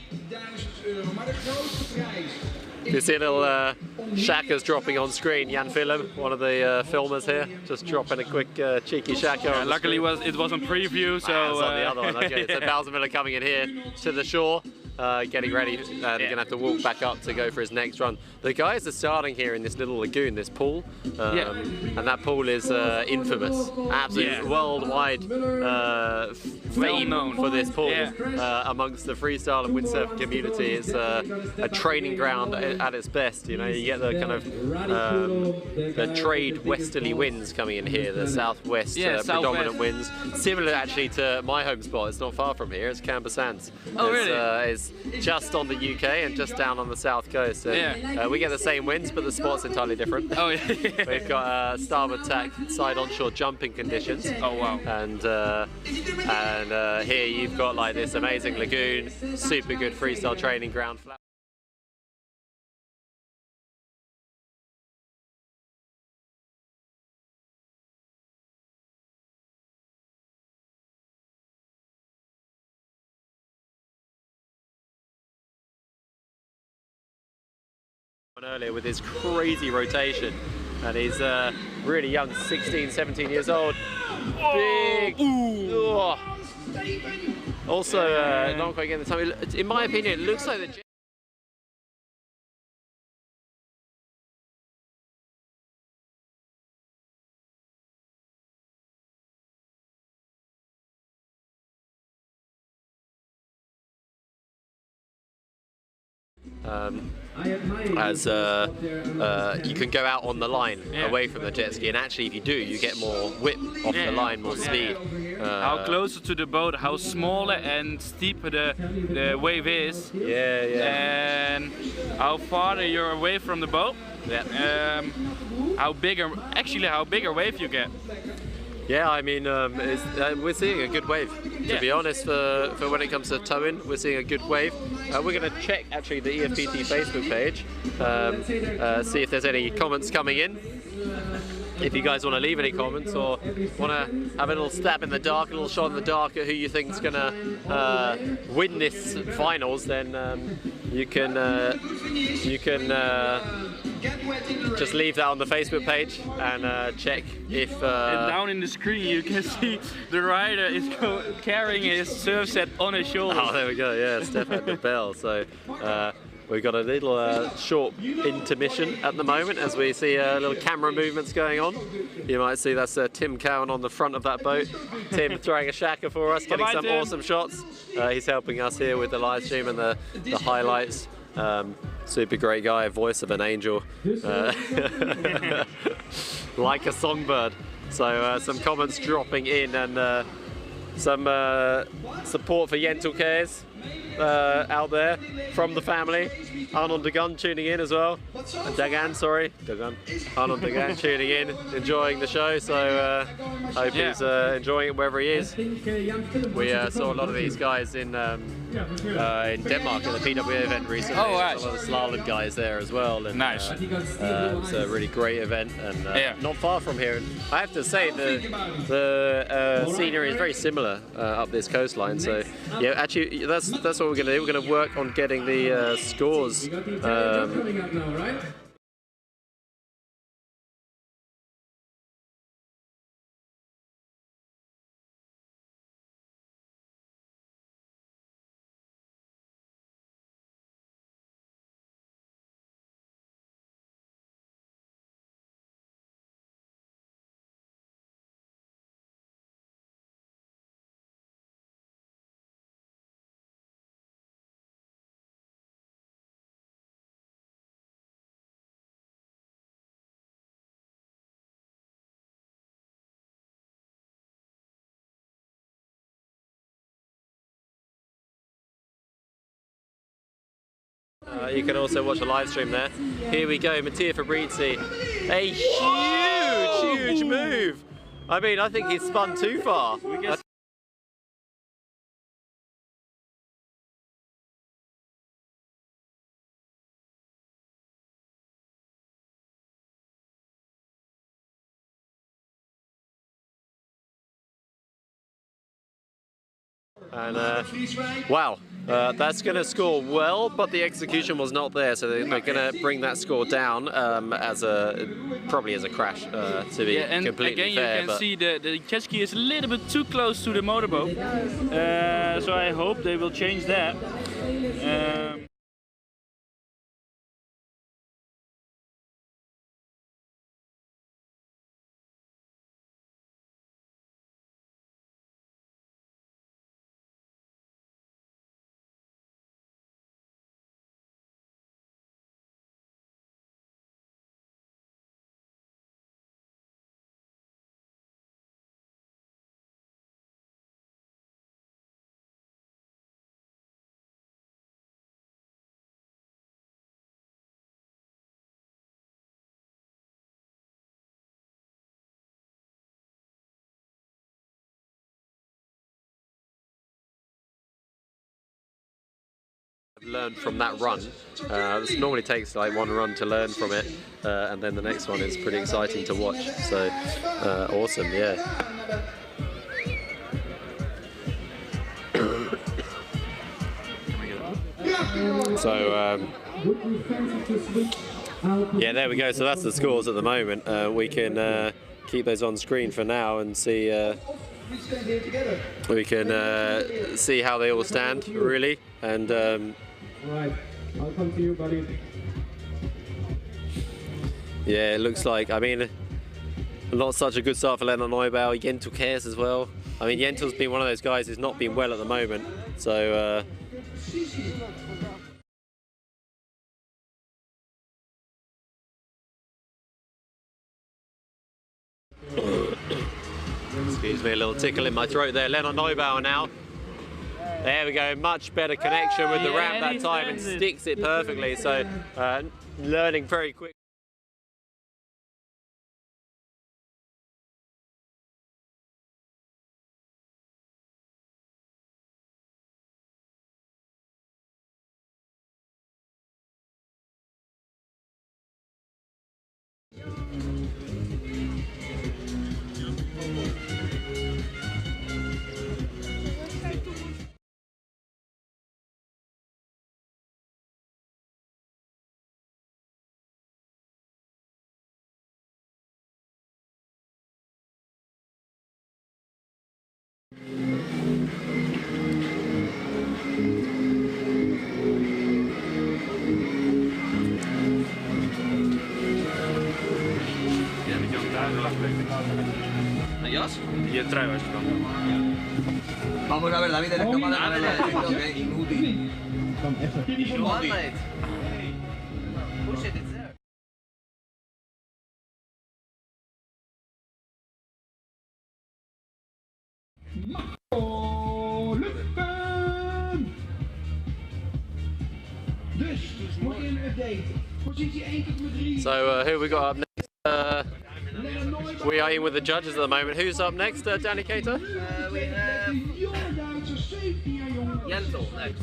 You see a little shackers dropping on screen. Jan Willem, one of the filmers here, just dropping a quick cheeky shacker. Yeah, luckily it was on preview, so... it's on the other one. Okay, so Balsamiller coming in here to the shore, getting ready. They're going to have to walk back up to go for his next run. The guys are starting here in this little lagoon, this pool, and that pool is infamous, absolutely worldwide fame for this pool amongst the freestyle and windsurfing community. It's a training ground at its best. You know, you get the kind of the trade westerly winds coming in here, the southwest predominant winds. Similar actually to my home spot. It's not far from here. It's Camber Sands. Oh, really? It's just on the UK and just down on the south coast. And, we get the same winds, but the spot's entirely different. Oh, yeah. We've got starboard tack, side onshore jumping conditions. Oh, wow. And here you've got like this amazing lagoon, super good freestyle training ground. Earlier with his crazy rotation, and he's really young, 16, 17 years old. Big. Oh. Also, not quite getting the time. In my opinion, it looks like the as you can go out on the line away from the jet ski, and actually if you do, you get more whip off the line, more speed. How closer to the boat, how smaller and steeper the wave is. And how farther you're away from the boat, how big a wave you get. Yeah, I mean, we're seeing a good wave. To be honest, for when it comes to towing, we're seeing a good wave. We're going to check actually the EFPT Facebook page, see if there's any comments coming in. If you guys want to leave any comments or want to have a little stab in the dark, a little shot in the dark at who you think is going to win this finals, then you can just leave that on the Facebook page and check if. And down in the screen you can see the rider is carrying his surf set on his shoulder. Oh, there we go. Yeah, Stefan de Bell. So. We've got a little short intermission at the moment as we see little camera movements going on. You might see that's Tim Cowan on the front of that boat. Tim throwing a shaka for us, getting some awesome shots. He's helping us here with the live stream and the highlights. Super great guy, voice of an angel. Like a songbird. So some comments dropping in and some support for Yentul Cares. Out there from the family. Arnold Dagan tuning in as well. Arnold Dagan tuning in, enjoying the show. So hope he's enjoying it wherever he is. We saw a lot of these guys in Denmark at the PWA event recently. Oh, right. A lot of slalom guys there as well. And, nice. It was a really great event and not far from here. And I have to say the scenery is very similar up this coastline. So yeah, actually that's what we're going to do. We're going to work on getting the scores. You can also watch a live stream there. Here we go, Mattia Fabrizi. A huge move. I mean, I think he's spun too far. And wow, that's going to score well, but the execution was not there, so they're going to bring that score down probably as a crash, to be and completely again, fair. you can see the jet ski is a little bit too close to the motorboat, so I hope they will change that. Learned from that run. This normally takes like one run to learn from it, and then the next one is pretty exciting to watch. So awesome, yeah. So yeah, there we go. So that's the scores at the moment. We can keep those on screen for now and see. We can see how they all stand, really, and. Right, I'll come to you, buddy. Yeah, it looks like, I mean, not such a good start for Lennart Neubauer. Yentul cares as well. I mean, Yentul's been one of those guys who's not been well at the moment, so Gives me a little tickle in my throat there. Lennart Neubauer now. There we go, much better connection with the ramp that time and sticks it perfectly. So learning very quick. Y el traigo esto. Vamos a ver, David, eres capaz de haberlo escrito, que inútil. So who we got up next? We are in with the judges at the moment. Who's up next, Danny Cater? We have Jentel next.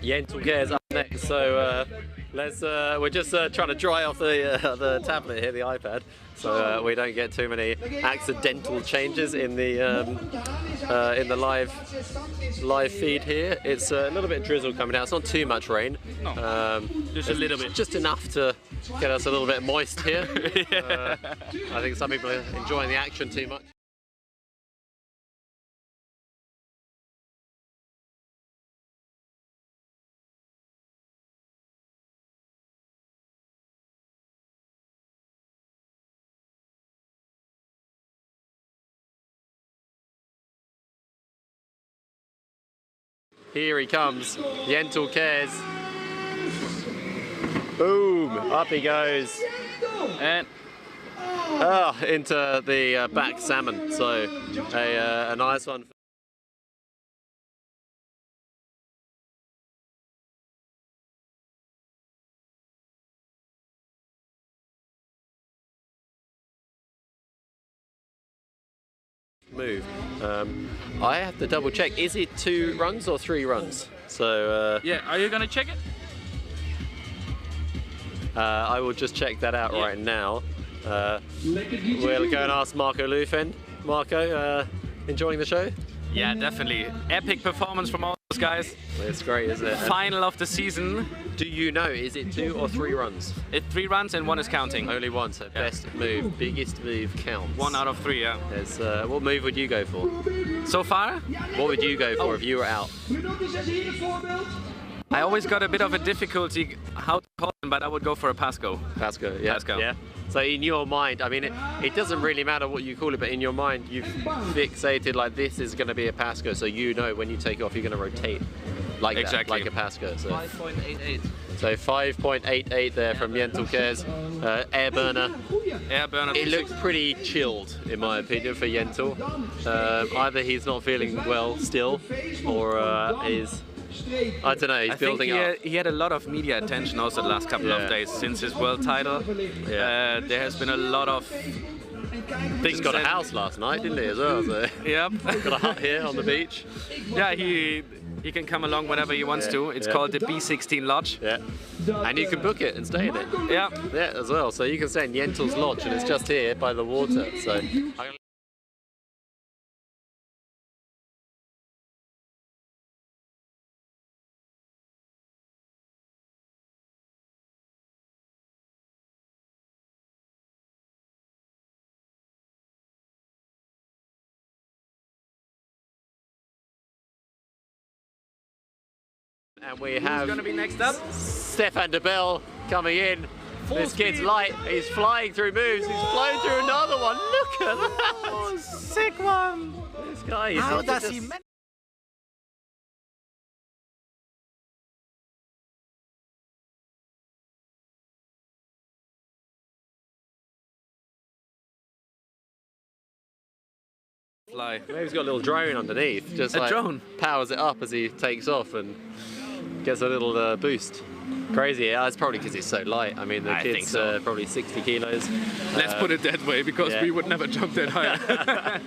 Jentel Gears up next. So let's. We're just trying to dry off the tablet here, the iPad, so we don't get too many accidental changes in the live feed here. It's a little bit drizzle coming out. It's not too much rain. Just a little bit. Just enough to get us a little bit moist here. I think some people are enjoying the action too much. Here he comes, Jentel Cares. Boom, up he goes. And into the back salmon, so a nice one. Move. I have to double check. Is it 2 runs or 3 runs? So yeah, are you gonna check it? I will just check that out right now. We'll go and ask Marco Lufend. Marco, enjoying the show? Yeah, definitely. Epic performance from all those guys. It's great, isn't it? Final of the season. Do you know, is it 2 or 3 runs? It's 3 runs and 1 is counting. Only 1, so best move, biggest move counts. 1 out of 3, yeah. What move would you go for? So far? What would you go for if you were out? I always got a bit of a difficulty how to call them, but I would go for a Pasco. Pasco, yeah. Pasco. Yeah. So in your mind, I mean, it doesn't really matter what you call it, but in your mind, you've fixated like this is going to be a Pasco, so you know when you take off, you're going to rotate like that, like a Pasco. So 5.88. So 5.88 there from Jentel Cares, air burner. Air burner. It looks pretty chilled, in my opinion, for Jentel. Either he's not feeling well still, or is. I don't know, he's building up. He had a lot of media attention also the last couple of days since his world title. Yeah. There has been a lot of things. Just got a house last night, didn't he, as well? So. Yep. Got a hut here on the beach. Yeah, he can come along whenever he wants to. It's called the B16 Lodge. Yeah. And you can book it and stay in it. Yeah. Yeah, as well. So you can stay in Jentel's Lodge, and it's just here by the water. So. And we have Who's going to be next up? Stefan de Bell coming in. This kid's light. He's flying through moves. He's flying through another one. Look at that. Oh, sick one. This guy is. How does he fly. Maybe he's got a little drone underneath. Just A like drone? powers it up as he takes off and gets a little boost. Crazy, yeah, it's probably because he's so light. I mean, the I think kid's so. probably 60 kilos. Let's put it that way, because yeah. we would never jump that high.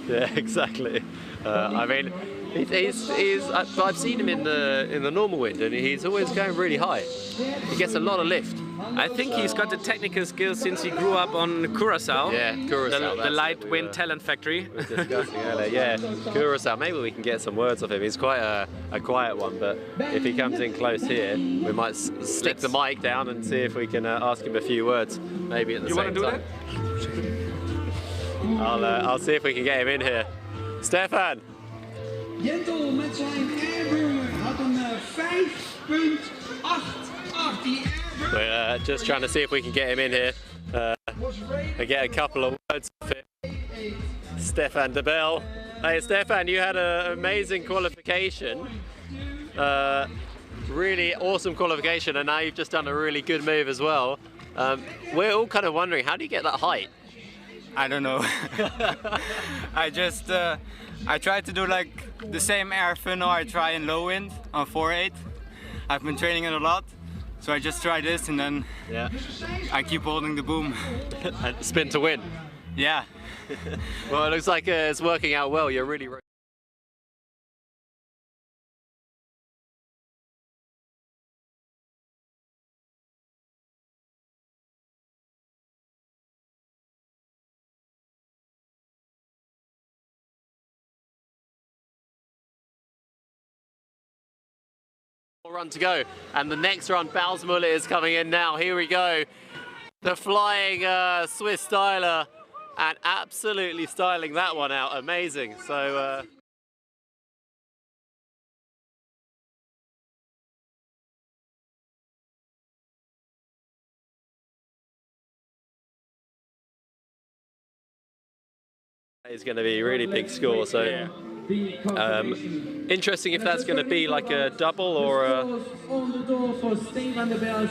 Yeah, exactly. I mean, I've seen him in the normal wind, and he's always going really high. He gets a lot of lift. I think he's got the technical skills since he grew up on Curacao. Yeah, Curacao. The light wind talent factory. We were discussing earlier. Yeah, Curacao. Maybe we can get some words off him. He's quite a quiet one, but if he comes in close here, we might stick the mic down and see if we can ask him a few words. Maybe at the same time. You want to do that? I'll see if we can get him in here. Stefan. Jentel met zijn airburger had een 5.88. Die We're just trying to see if we can get him in here and get a couple of words off him. Stefan de Bel. Hey Stefan, you had an amazing qualification. Really awesome qualification, and now you've just done a really good move as well. We're all kind of wondering, how do you get that height? I don't know. I tried to do like the same air funnel I try in low wind on 4.8. I've been training it a lot, so I just try this and then I keep holding the boom. And spin to win. Yeah. Well, it looks like it's working out well. You're really run to go, and the next run, Bausmuller is coming in now. Here we go, the flying Swiss styler, and absolutely styling that one out. Amazing. So it's going to be a really big score. So interesting if that's going to be like a double or a... on the door for Stefan de Bel.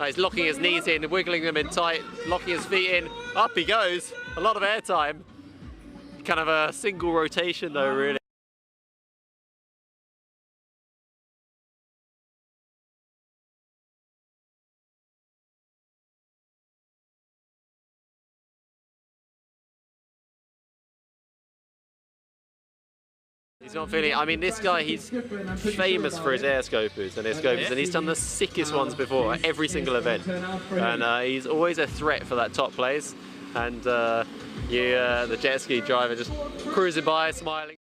He's locking his knees in, wiggling them in tight, locking his feet in. Up he goes. A lot of air time. Kind of a single rotation though, really. He's not feeling, I mean, this guy, he's famous for his air scopers and he's done the sickest ones before at every single event. And he's always a threat for that top place. And the jet ski driver just cruising by, smiling.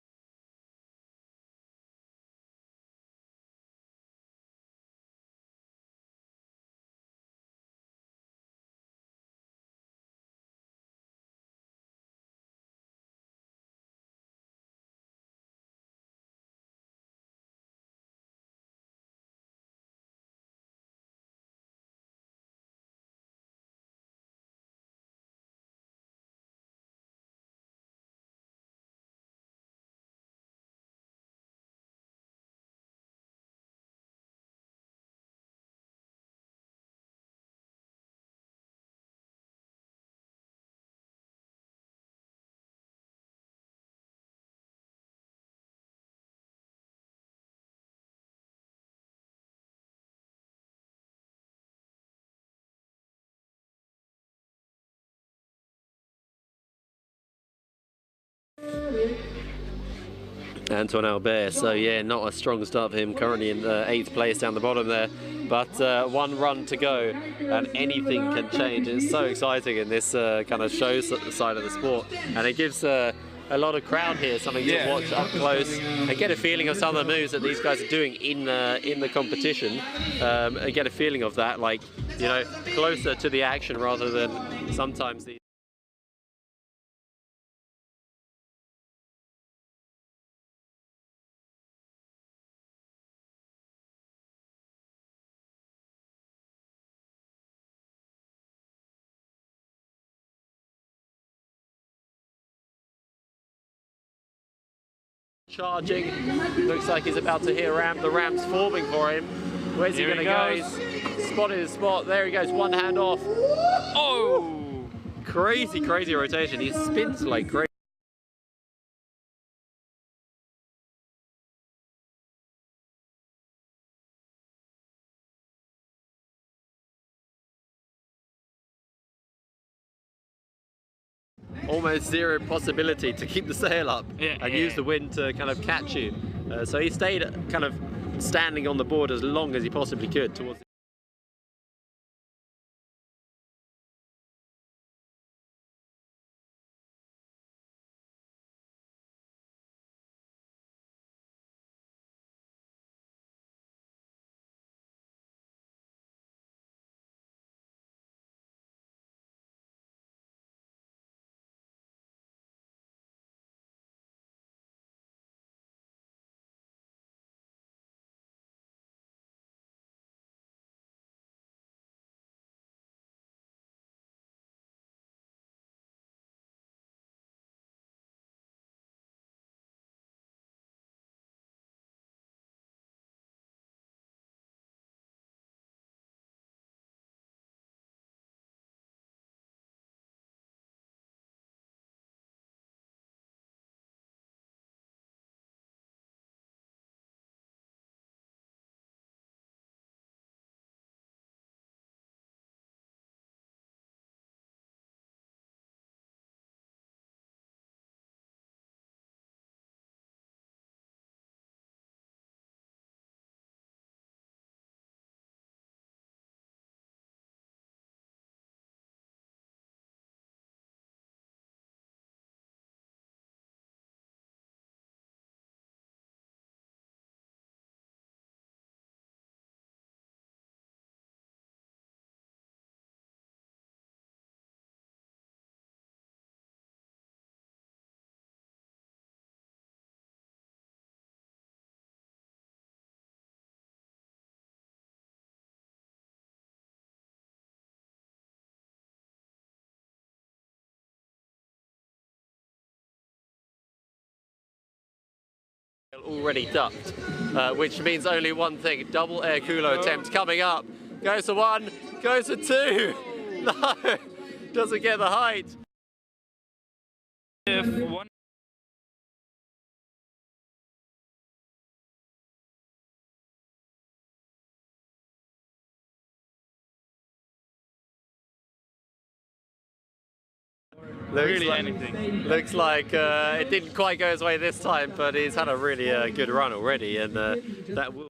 Antoine Albert. So yeah, not a strong start for him. Currently in 8th place down the bottom there. But one run to go, and anything can change. It's so exciting in this kind of show side of the sport, and it gives a lot of crowd here something to watch up close and get a feeling of some of the moves that these guys are doing in the competition, and get a feeling of that, like, you know, closer to the action rather than sometimes the charging. Looks like he's about to hit a ramp. The ramp's forming for him. Where's he going to go? He's spotted his spot. There he goes. One hand off. Oh! Crazy, crazy rotation. He spins like crazy. Almost zero possibility to keep the sail up and use the wind to kind of catch you. So he stayed kind of standing on the board as long as he possibly could towards the already ducked, which means only one thing: double air culo attempt coming up. Goes for one, goes for two. No, doesn't get the height. If one Looks like it didn't quite go his way this time, but he's had a really good run already, and that will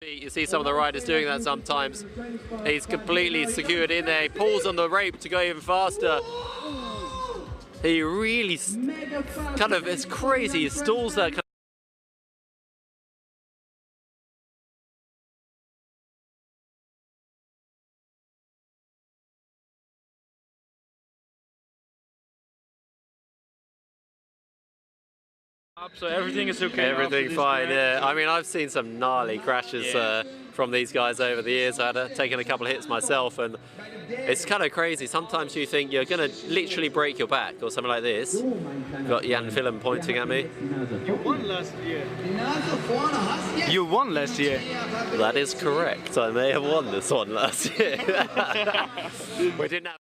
You see some of the riders doing that sometimes. He's completely secured in there. He pulls on the rope to go even faster. He really kind of, it's crazy. He stalls that kind So everything is okay. Everything fine, yeah. I mean, I've seen some gnarly crashes from these guys over the years. I've taken a couple of hits myself, and it's kind of crazy. Sometimes you think you're going to literally break your back or something like this. Got Jan Willem pointing at me. You won last year. You won last year. That is correct. I may have won this one last year. We didn't have.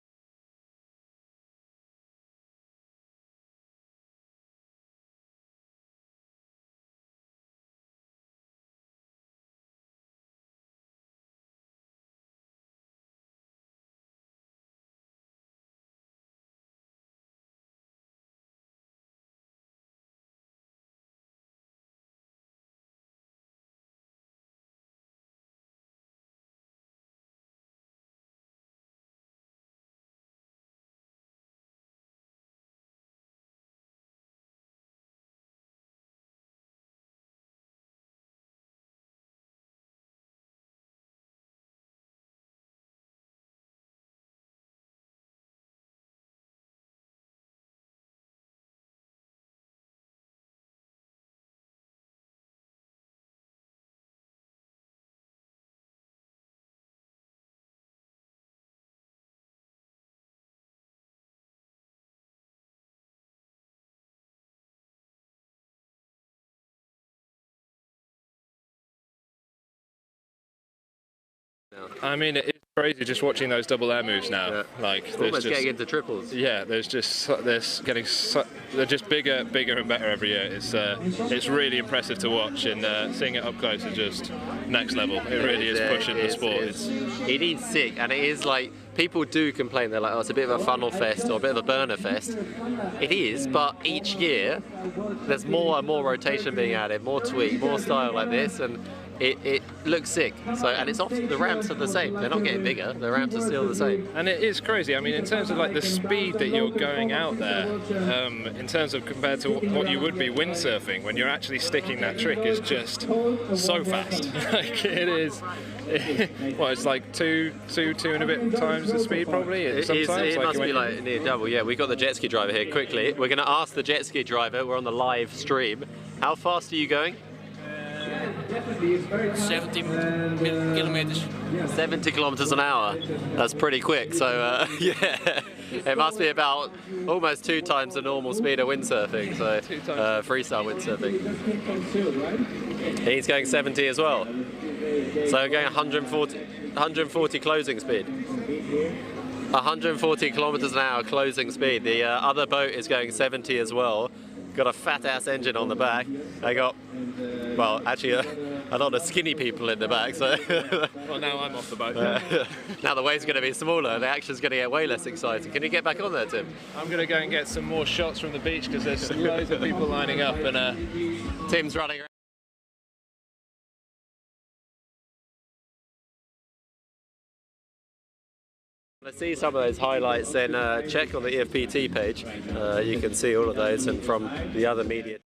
I mean, it's crazy just watching those double air moves now. Yeah. Like, there's Almost just, getting into triples. Yeah, they're just bigger and better every year. It's really impressive to watch, and seeing it up close is just next level. It really is pushing the sport. It is sick, and it is like, people do complain, they're like, oh, it's a bit of a funnel fest or a bit of a burner fest. It is, but each year there's more and more rotation being added, more tweak, more style like this, and it looks sick. So, and it's often, the ramps are the same. They're not getting bigger. The ramps are still the same. And it is crazy. I mean, in terms of like the speed that you're going out there, in terms of compared to what you would be windsurfing, when you're actually sticking that trick, is just so fast. Like it is. Well, it's like two and a bit times the speed probably. It must be like near double. Yeah, we got the jet ski driver here. Quickly, we're going to ask the jet ski driver. We're on the live stream. How fast are you going? 70 kilometers. 70 kilometers an hour. That's pretty quick. So yeah, it must be about almost 2 times the normal speed of windsurfing. So freestyle windsurfing. He's going 70 as well. So going 140 closing speed. 140 kilometers an hour closing speed. The other boat is going 70 as well. Got a fat ass engine on the back. I got, well, actually a lot of skinny people in the back. So well, now I'm off the boat. Now the wave's going to be smaller. The action's going to get way less exciting. Can you get back on there, Tim? I'm going to go and get some more shots from the beach because there's loads of people lining up, and Tim's running around. To see some of those highlights, then check on the EFPT page. You can see all of those, and from the other media.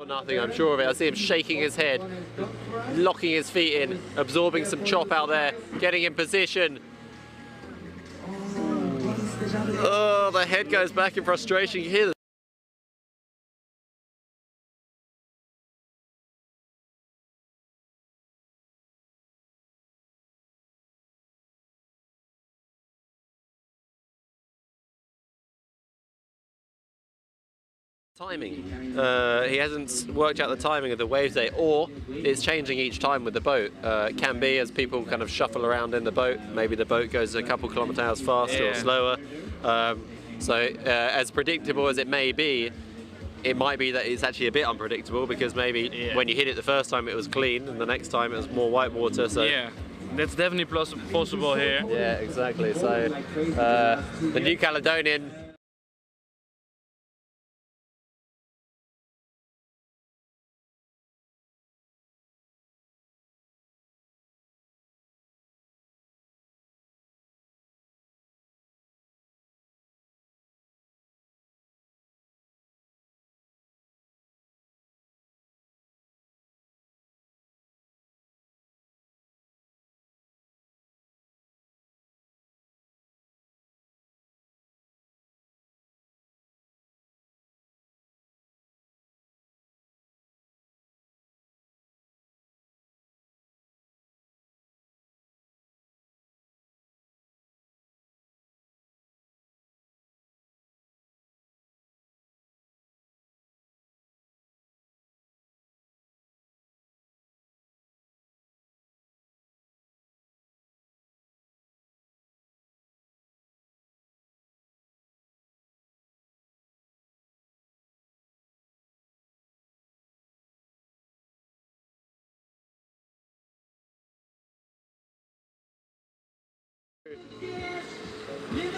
Nothing, I'm sure of it. I see him shaking his head, locking his feet in, absorbing some chop out there, getting in position. Oh, the head goes back in frustration. You hear the timing. He hasn't worked out the timing of the waves there, or it's changing each time with the boat. It can be as people kind of shuffle around in the boat. Maybe the boat goes a couple kilometers faster or slower. As predictable as it may be, it might be that it's actually a bit unpredictable, because maybe when you hit it the first time it was clean and the next time it was more white water. So yeah, that's definitely possible here. Yeah, exactly. So the New Caledonian.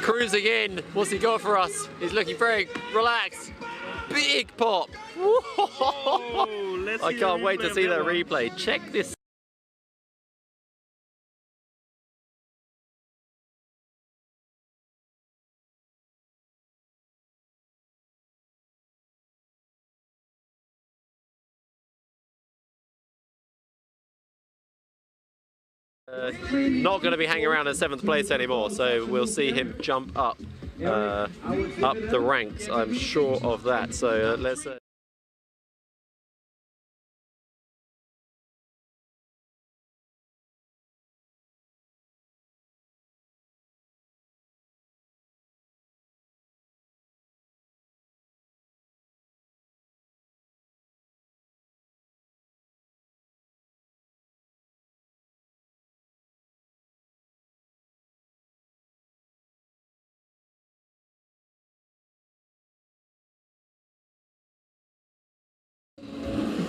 Cruising in, what's he got for us? He's looking very relaxed. Big pop. I can't wait to see that replay. Check this. Not going to be hanging around in 7th place anymore, so we'll see him jump up the ranks. I'm sure of that. So let's.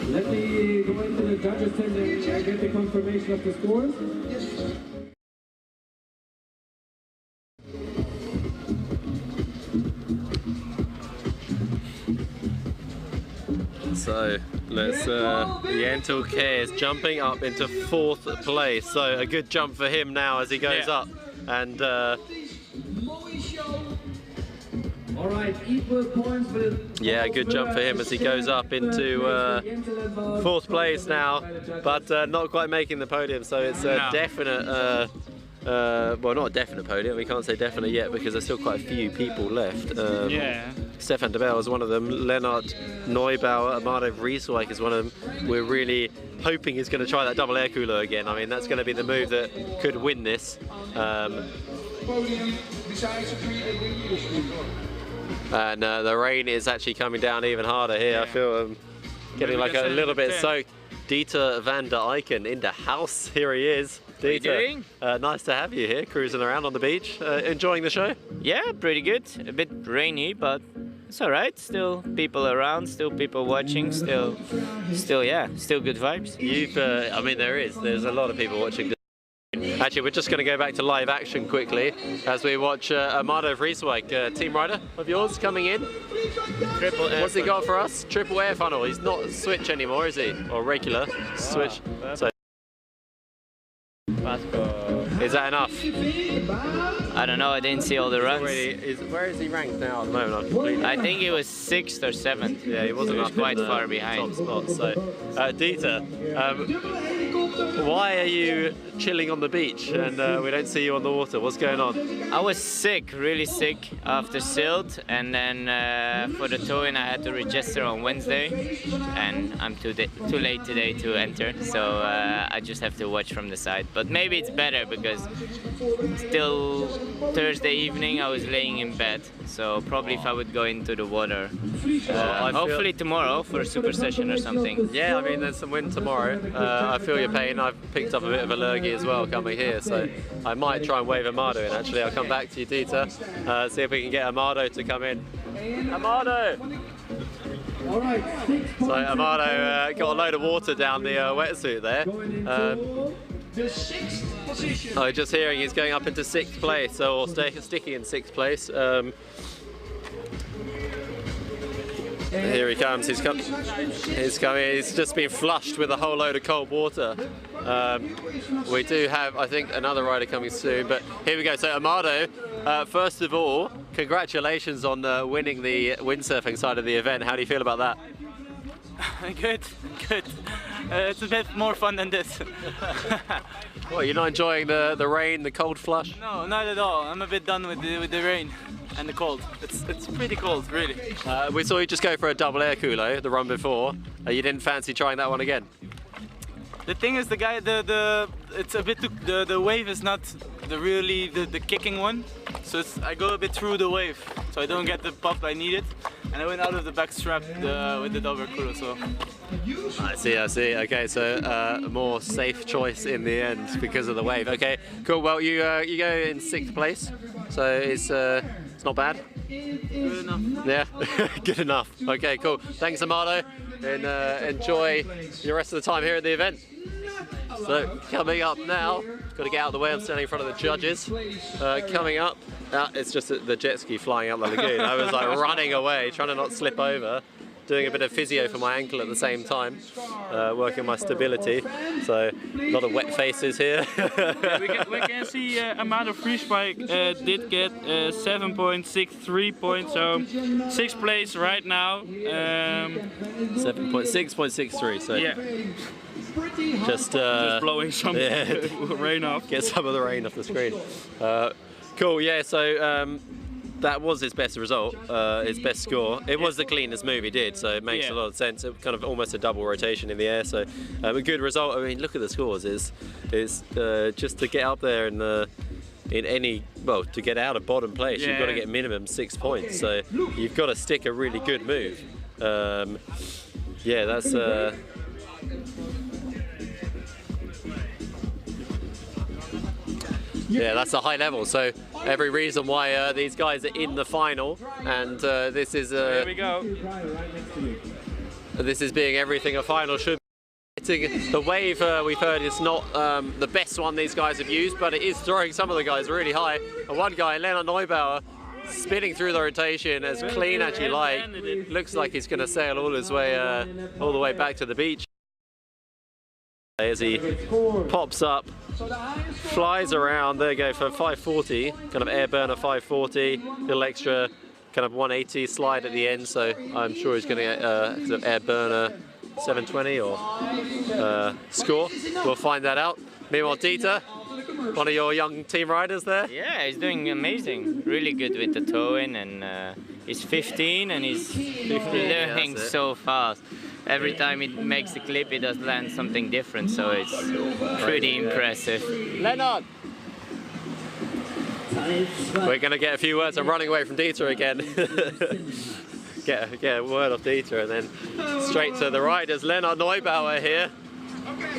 Let me go into the judges' tent and get the confirmation of the scores. So let's Yentil Cares jumping up into 4th place. So a good jump for him now as he goes up. And all right, equal points for yeah, good jump for him as he goes up into 4th place now, but not quite making the podium. So it's a definite, well, not a definite podium. We can't say definite yet because there's still quite a few people left. Stefan de Bell is one of them. Lennart Neubauer, Amado Vrieswijk is one of them. We're really hoping he's going to try that double air cooler again. I mean, that's going to be the move that could win this. And the rain is actually coming down even harder here. I feel I'm getting like a little bit soaked. Dieter van der Eycken in the house. Here he is. Dieter, how you doing? Nice to have you here, cruising around on the beach. Enjoying the show? Yeah, pretty good. A bit rainy, but it's all right. Still people around, still people watching, still yeah, still good vibes. I mean, there's a lot of people watching. Actually, we're just going to go back to live action quickly as we watch Amado Vrieswijk, team rider of yours, coming in. Triple air. What's he got for us? Triple air funnel. He's not switch anymore, is he? Or regular switch. So Is that enough? I don't know, I didn't see all the runs. Where is he ranked now at the moment? I think he was 6th or 7th. Yeah, he wasn't up quite in the far behind. top spot. So, Dieter, why are you chilling on the beach and we don't see you on the water? What's going on? I was sick, really sick after Silt, and then for the towing I had to register on Wednesday, and I'm too late today to enter, so I just have to watch from the side. But maybe it's better because still Thursday evening I was laying in bed, so probably if I would go into the water, hopefully tomorrow for a super session or something. Yeah, I mean there's some wind tomorrow. I feel your pain. I've picked up a bit of a lurgy as well coming here, so I might try and wave Amado in actually. I'll come back to you, Dieter, see if we can get Amado to come in. Amado! So Amado got a load of water down the wetsuit there. Oh, just hearing he's going up into 6th place, or sticking in 6th place. Here he comes, he's coming, he's just been flushed with a whole load of cold water. We do have, I think, another rider coming soon, but here we go. So Amado, first of all, congratulations on winning the windsurfing side of the event. How do you feel about that? Good. It's a bit more fun than this. Well, you're not enjoying the rain, the cold flush? No, not at all. I'm a bit done with the rain and the cold. It's pretty cold, really. We saw you just go for a double air culo the run before. You didn't fancy trying that one again? The thing is, it's a bit the wave is not the kicking one, so I go a bit through the wave, so I don't get the pop I needed, and I went out of the back strap with the double culo. So I see. Okay, so more safe choice in the end because of the wave. Okay, cool. Well, you go in 6th place, so it's not bad. Good enough. Yeah, good enough. Okay, cool. Thanks, Amado, and enjoy the rest of the time here at the event. So coming up now, got to get out of the way. I'm standing in front of the judges. Coming up, it's just the jet ski flying up the lagoon. I was like running away, trying to not slip over. Doing a bit of physio for my ankle at the same time, working my stability. So a lot of wet faces here. we can see Amado Freespike did get 7.63 points, so 6th place right now. 7.6.63. So yeah. Just blowing some rain off. Get some of the rain off the screen. Cool. Yeah. So. That was his best result, his best score. It was the cleanest move he did, so it makes a lot of sense. It kind of almost a double rotation in the air, so a good result. I mean, look at the scores. It's just to get up there in to get out of bottom place, you've got to get minimum 6 points. So you've got to stick a really good move. Yeah, that's. Yeah, that's a high level. So every reason why these guys are in the final, and this is here we go. This is being everything a final should be. The wave we've heard is not the best one these guys have used, but it is throwing some of the guys really high. And one guy, Leonard Neubauer, spinning through the rotation as clean as you like. Looks like he's going to sail all his way, all the way back to the beach. As he pops up, flies around, there you go, for 540, kind of air burner 540, little extra kind of 180 slide at the end, so I'm sure he's going to get sort of air burner 720 or score. We'll find that out. Meanwhile, Dieter, one of your young team riders there. Yeah, he's doing amazing, really good with the towing, and he's 15 and he's learning so fast. Every time he makes the clip, he does land something different, so it's pretty impressive. Leonard! We're going to get a few words. I'm running away from Dieter again. get a word off Dieter, and then straight to the riders. Leonard Neubauer here,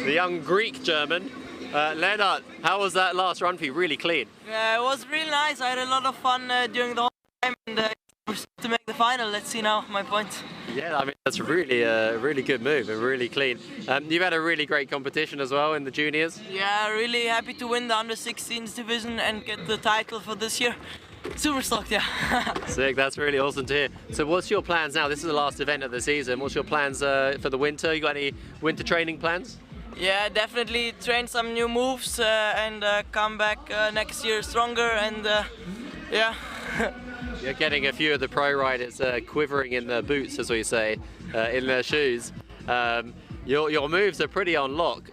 the young Greek German. Leonard, how was that last run for you? Really clean? Yeah, it was really nice. I had a lot of fun during the whole time, and to make the final. Let's see now my points. Yeah, I mean, that's really a really good move and really clean. You've had a really great competition as well in the juniors. Yeah, really happy to win the under-16s division and get the title for this year. Super stoked, yeah. Sick, that's really awesome to hear. So what's your plans now? This is the last event of the season. What's your plans for the winter? You got any winter training plans? Yeah, definitely train some new moves and come back next year stronger and yeah. You're getting a few of the pro riders quivering in their boots, as we say, in their shoes. Your moves are pretty on lock.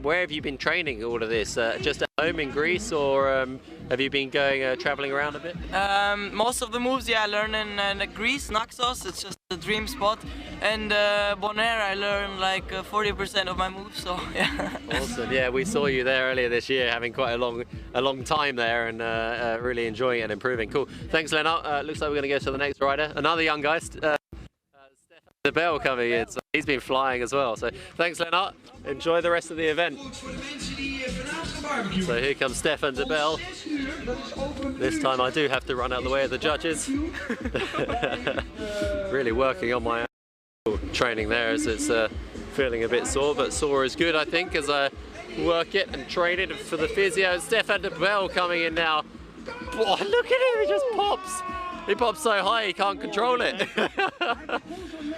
Where have you been training all of this? Just at home in Greece, or have you been going traveling around a bit? Most of the moves, yeah, I learn in Greece, Naxos. It's just a dream spot. And Bonaire, I learned like 40% of my moves. So yeah. Awesome. Yeah, we saw you there earlier this year, having quite a long time there, and really enjoying it and improving. Cool. Thanks, Lennart. Looks like we're going to go to the next rider. Another young guy. The Bell coming in, so he's been flying as well. So thanks, Lennart. Enjoy the rest of the event. So here comes Stefan de Bell. This time I do have to run out the way of the judges. Really working on my training there as it's feeling a bit sore, but sore is good, I think, as I work it and train it for the physio. Stefan de Bell coming in now. Boy, look at him, he just pops. He pops so high he can't control it.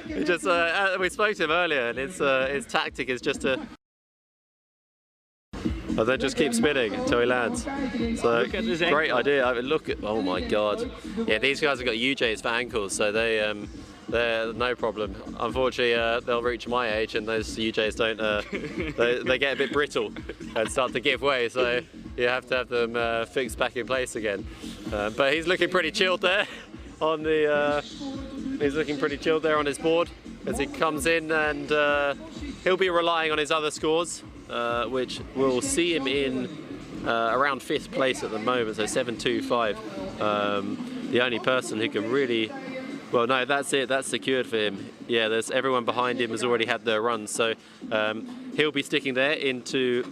He just we spoke to him earlier, and his tactic is just to and then just keep spinning until he lands. So great idea. I mean, look at, oh my god. Yeah, these guys have got UJs for ankles, so they're no problem. Unfortunately, they'll reach my age, and those UJs don't. They get a bit brittle and start to give way. So you have to have them fixed back in place again. But he's looking pretty chilled there on the. He's looking pretty chilled there on his board as he comes in, and he'll be relying on his other scores, which will see him in around 5th place at the moment, so 7.25. The only person who can really. Well, no, that's it. That's secured for him. Yeah, there's everyone behind him has already had their runs, so he'll be sticking there into.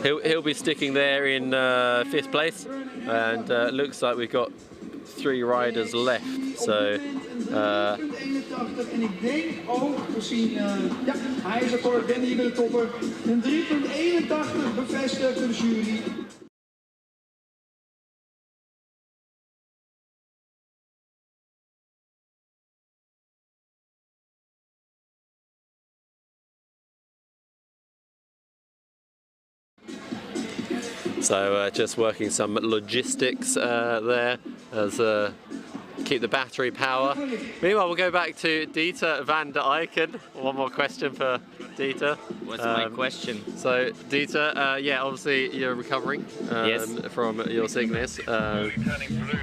He'll be sticking there in 5th place, and looks like we've got 3 riders left. So. En ik denk ook gezien, ja, hij is akkoord, Danny de topper. Een 3.81 bevestigd door de jury. So just working some logistics there as keep the battery power. Meanwhile, we'll go back to Dieter van der Eycken. One more question for Dieter. What's my question? So Dieter, yeah, obviously you're recovering Yes. from your sickness.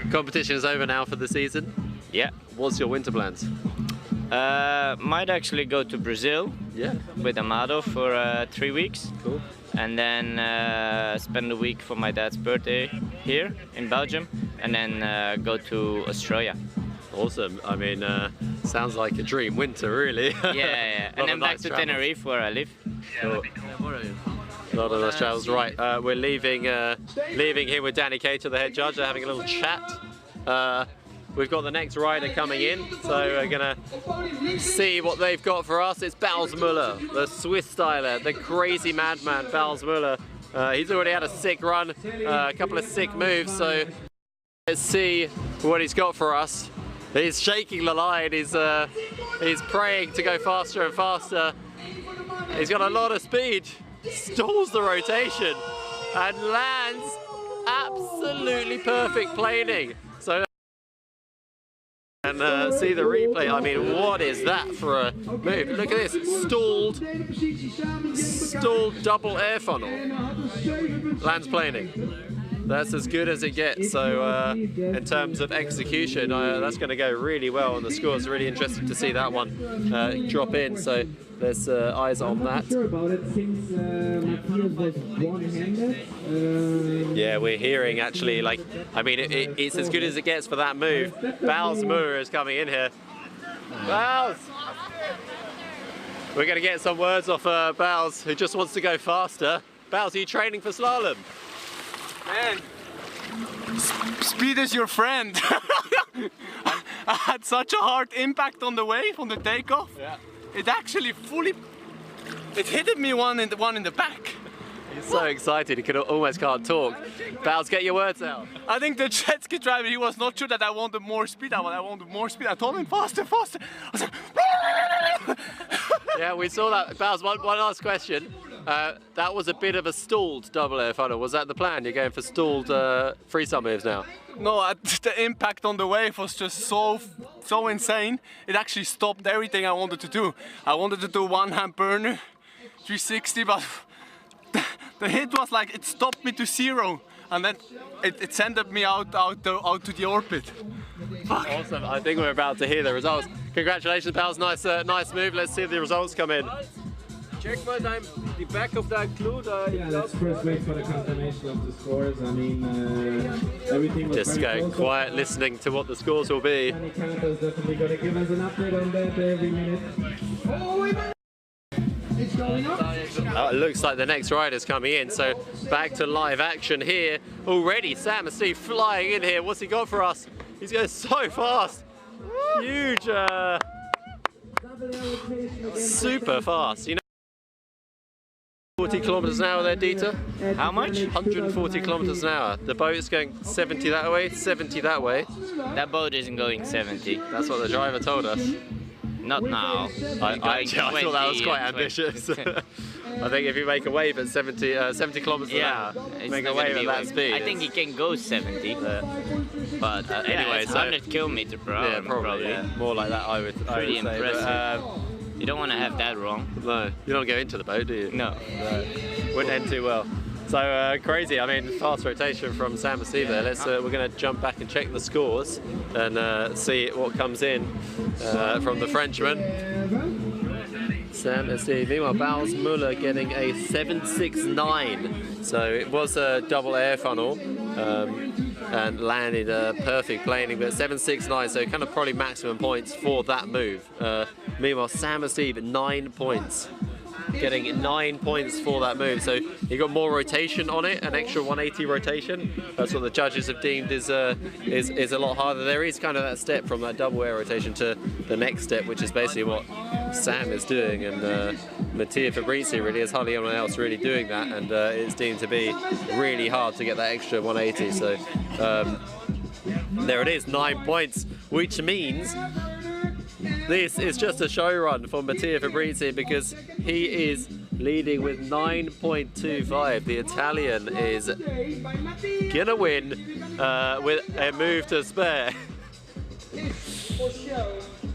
Competition is over now for the season. Yeah. What's your winter plans? Might actually go to Brazil. Yeah. With Amado for 3 weeks. Cool. And then spend a week for my dad's birthday here in Belgium, and then go to Australia. Awesome. I mean, sounds like a dream winter, really. Yeah. And then back to Tenerife, where I live. Cool. A lot of those travels. Right, we're leaving here with Danny Cater, the head judge. They're having a little chat. We've got the next rider coming in, so we're gonna see what they've got for us. It's Balsmuller, the Swiss styler, the crazy madman Balsmuller. He's already had a sick run, a couple of sick moves, so let's see what he's got for us. He's shaking the line, he's praying to go faster and faster. He's got a lot of speed, stalls the rotation, and lands absolutely perfect planing. So and see the replay. I mean, what is that for a move? Look at this, stalled double air funnel, lands planing. That's as good as it gets. So in terms of execution, that's going to go really well on the scores. Really interesting to see that one drop in. So there's eyes on that. Yeah, we're hearing actually, like, I mean, it's as good as it gets for that move. Balsmuller is coming in here. Bals! We're going to get some words off Bals, who just wants to go faster. Bals, are you training for slalom? Man, speed is your friend. I had such a hard impact on the wave, on the takeoff. Yeah. It actually it hit me one in the back. He's so excited he almost can't talk. Bals, get your words out. I think the jet ski driver, he was not sure that I wanted more speed. I wanted more speed. I told him faster, faster. I was like, Yeah, we saw that. Baz, one last question. That was a bit of a stalled double air funnel. Was that the plan? You're going for stalled freestyle moves now? No, the impact on the wave was just so insane. It actually stopped everything I wanted to do. I wanted to do one hand burner, 360, but the hit was like, it stopped me to 0. And then it sent me out to the orbit. Fuck. Awesome. I think we're about to hear the results. Congratulations, pals. Nice move. Let's see if the results come in. Check mal the back of that clue. Yeah, let's first wait for the confirmation of the scores. I mean, everything was just going quiet, listening to what the scores will be. Canada's definitely going to give us an update on that every minute. It's going up. It looks like the next rider's coming in, so back to live action here. Already, Sam and Steve flying in here. What's he got for us? He's going so fast. Huge, super fast. You know, 40 kilometers an hour there, Dieter. How much? 140 kilometers an hour. The boat's going 70 that way, 70 that way. That boat isn't going 70. That's what the driver told us. Not now. I thought that was quite ambitious. I think if you make a wave at 70 kilometers an hour, make a wave at that speed. I think he can go 70. But anyway, it's so 100 kilometers per hour. Yeah, probably. Yeah. More like that, I would Pretty say. impressive. But, you don't want to have that wrong. No, you don't go into the boat, do you? No. Wouldn't end too well. So crazy. I mean, fast rotation from Sam and Steve there. We're going to jump back and check the scores and see what comes in from the Frenchman. Sam and Steve. Meanwhile, Bowles Muller getting a 7.69. So it was a double air funnel and landed a perfect planing, but 7.69. So kind of probably maximum points for that move. Meanwhile, Sam and Steve 9 points. Getting 9 points for that move, so you got more rotation on it, an extra 180 rotation. That's what the judges have deemed is a lot harder. There is kind of that step from that double air rotation to the next step, which is basically what Sam is doing, and Mattia Fabrizi really is hardly anyone else really doing that, and it's deemed to be really hard to get that extra 180. So there it is, 9 points, which means this is just a show run for Mattia Fabrizi because he is leading with 9.25. The Italian is gonna win with a move to spare.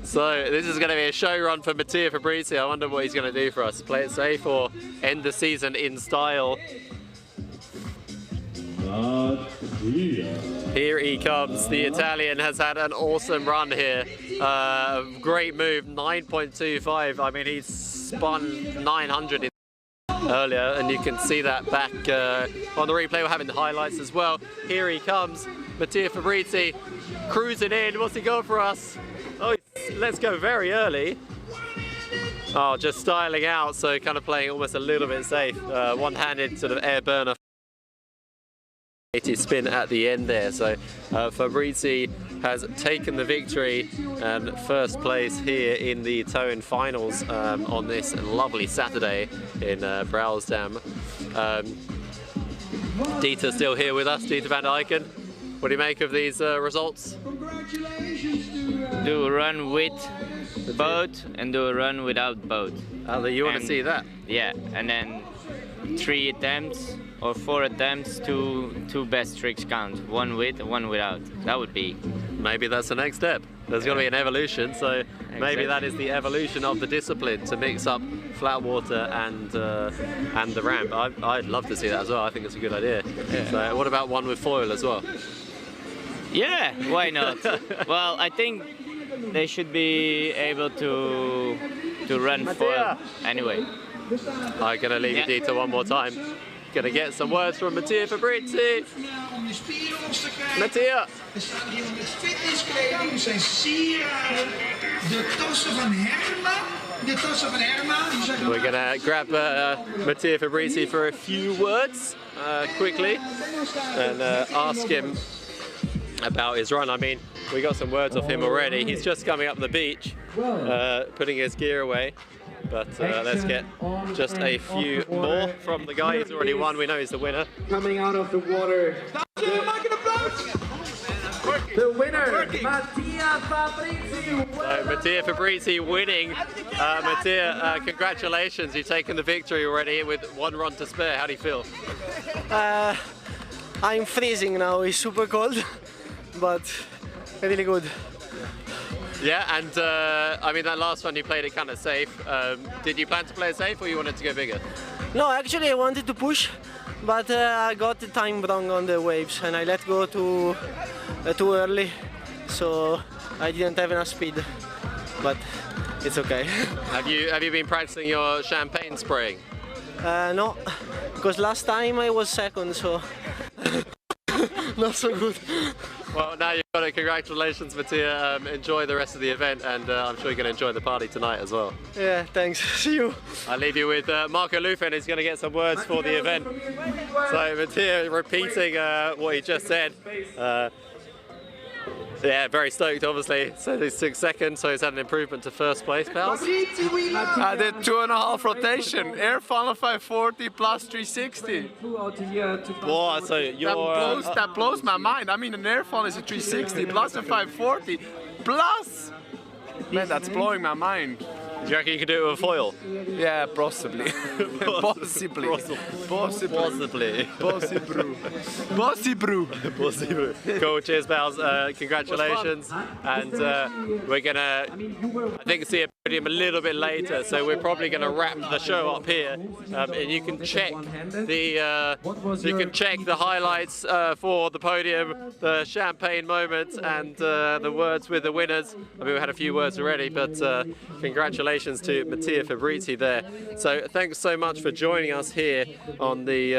So this is going to be a show run for Mattia Fabrizi. I wonder what he's going to do for us. Play it safe or end the season in style. Here he comes. The Italian has had an awesome run here. Great move, 9.25. I mean, he's spun 900 earlier, and you can see that back on the replay. We're having the highlights as well. Here he comes, Mattia Fabrizi, cruising in. What's he got for us? Oh, let's go very early. Oh, just styling out, so kind of playing almost a little bit safe. One-handed sort of air burner. 80 spin at the end there, so Fabrizi has taken the victory and first place here in the Town finals on this lovely Saturday in Brouwersdam. Dieter still here with us, Dieter van Eycken. What do you make of these results? Do a run with boat and do a run without boat. Oh, you want to see that? Yeah, and then 3 attempts or 4 attempts, two best tricks count. One with and one without. That would be. Maybe that's the next step. There's got to be an evolution, so maybe that is the evolution of the discipline, to mix up flat water and the ramp. I'd love to see that as well. I think it's a good idea. Yeah. So what about one with foil as well? Yeah, why not? Well, I think they should be able to run foil anyway. I'm going to leave you, Dieter, one more time. Going to get some words from Mattia Fabrizi. Mattia! We staan hier met fitnesskleding, we zijn sieraden. De tassen van Herma. De tassen van Herma. We're going to grab Mattia Fabrizi for a few words quickly and ask him about his run. I mean, we got some words off him already. He's just coming up the beach, putting his gear away. But let's get just a few more from the guy who's already won. We know he's the winner. Coming out of the water. The winner, Mattia Fabrizi. So Mattia Fabrizi winning. Mattia, congratulations, you've taken the victory already with 1 run to spare. How do you feel? I'm freezing now, it's super cold, but really good. Yeah, and I mean that last one you played it kind of safe. Did you plan to play it safe or you wanted to go bigger? No, actually I wanted to push, but I got the time wrong on the waves and I let go too early, so I didn't have enough speed, but it's okay. Have you been practicing your champagne spraying? No, because last time I was second, so not so good. Well, now you've got it. Congratulations, Mattia. Enjoy the rest of the event, and I'm sure you're going to enjoy the party tonight as well. Yeah, thanks. See you. I'll leave you with Marco Lufen, who's going to get some words for the event. So Mattia repeating what he just said. Yeah, very stoked obviously. So he took second, so he's had an improvement to first place, pals. I did 2.5 rotation, air funnel 540 plus 360. Wow, so you're... That blows my mind. I mean, an air funnel is a 360 plus a 540 plus... Man, that's blowing my mind. Do you reckon you can do it with a foil? Yeah, possibly. Possibly. Possibly. Possibly. Cool, cheers pals, congratulations. And we're gonna, I think, see a podium a little bit later, so we're probably gonna wrap the show up here. And you can check the highlights for the podium, the champagne moments, and the words with the winners. I mean, we had a few words already, but congratulations to Mattia Fabrizi there. So thanks so much for joining us here on the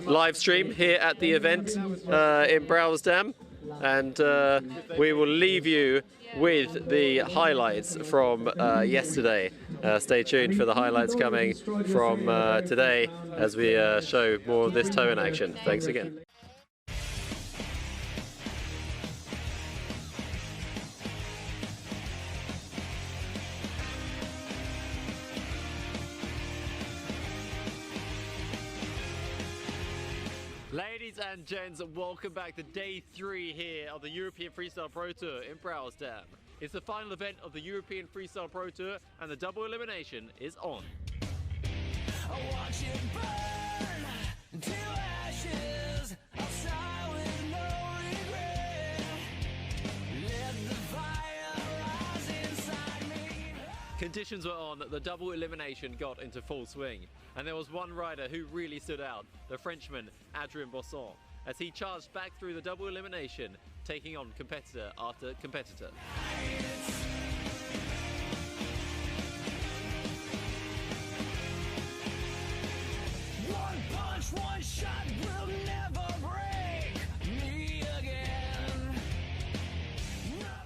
live stream here at the event in Browsdam, and we will leave you with the highlights from yesterday. Stay tuned for the highlights coming from today as we show more of this toe in action. Thanks again. Ladies and gents, welcome back to day 3 here of the European Freestyle Pro Tour in Browsdam. It's the final event of the European Freestyle Pro Tour and the double elimination is on. Watch it burn to ashes. I'll sigh with no regret. Let the fire rise inside me. Conditions were on, the double elimination got into full swing. And there was one rider who really stood out, the Frenchman Adrien Bosson, as he charged back through the double elimination, taking on competitor after competitor. One punch, one shot will never break me again.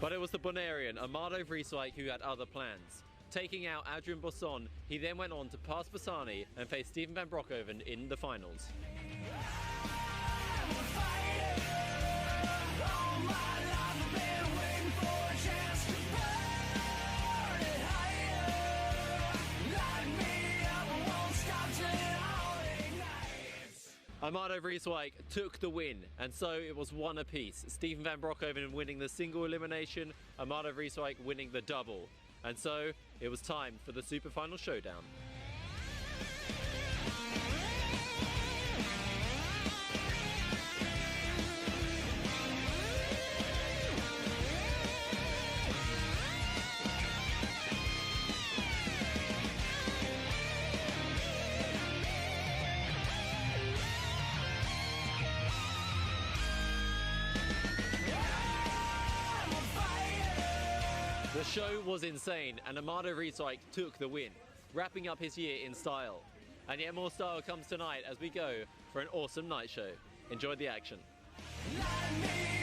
But it was the Bonairean, Amado Vrieswijk, who had other plans. Taking out Adrien Bosson, he then went on to pass Bassani and face Steven van Broekhoven in the finals. Amado Vrieswijk took the win, and so it was 1 apiece. Steven van Broekhoven winning the single elimination, Amado Vrieswijk winning the double. And so it was time for the super final showdown. The show was insane, and Amado Vrieswijk took the win, wrapping up his year in style. And yet more style comes tonight as we go for an awesome night show. Enjoy the action. Light me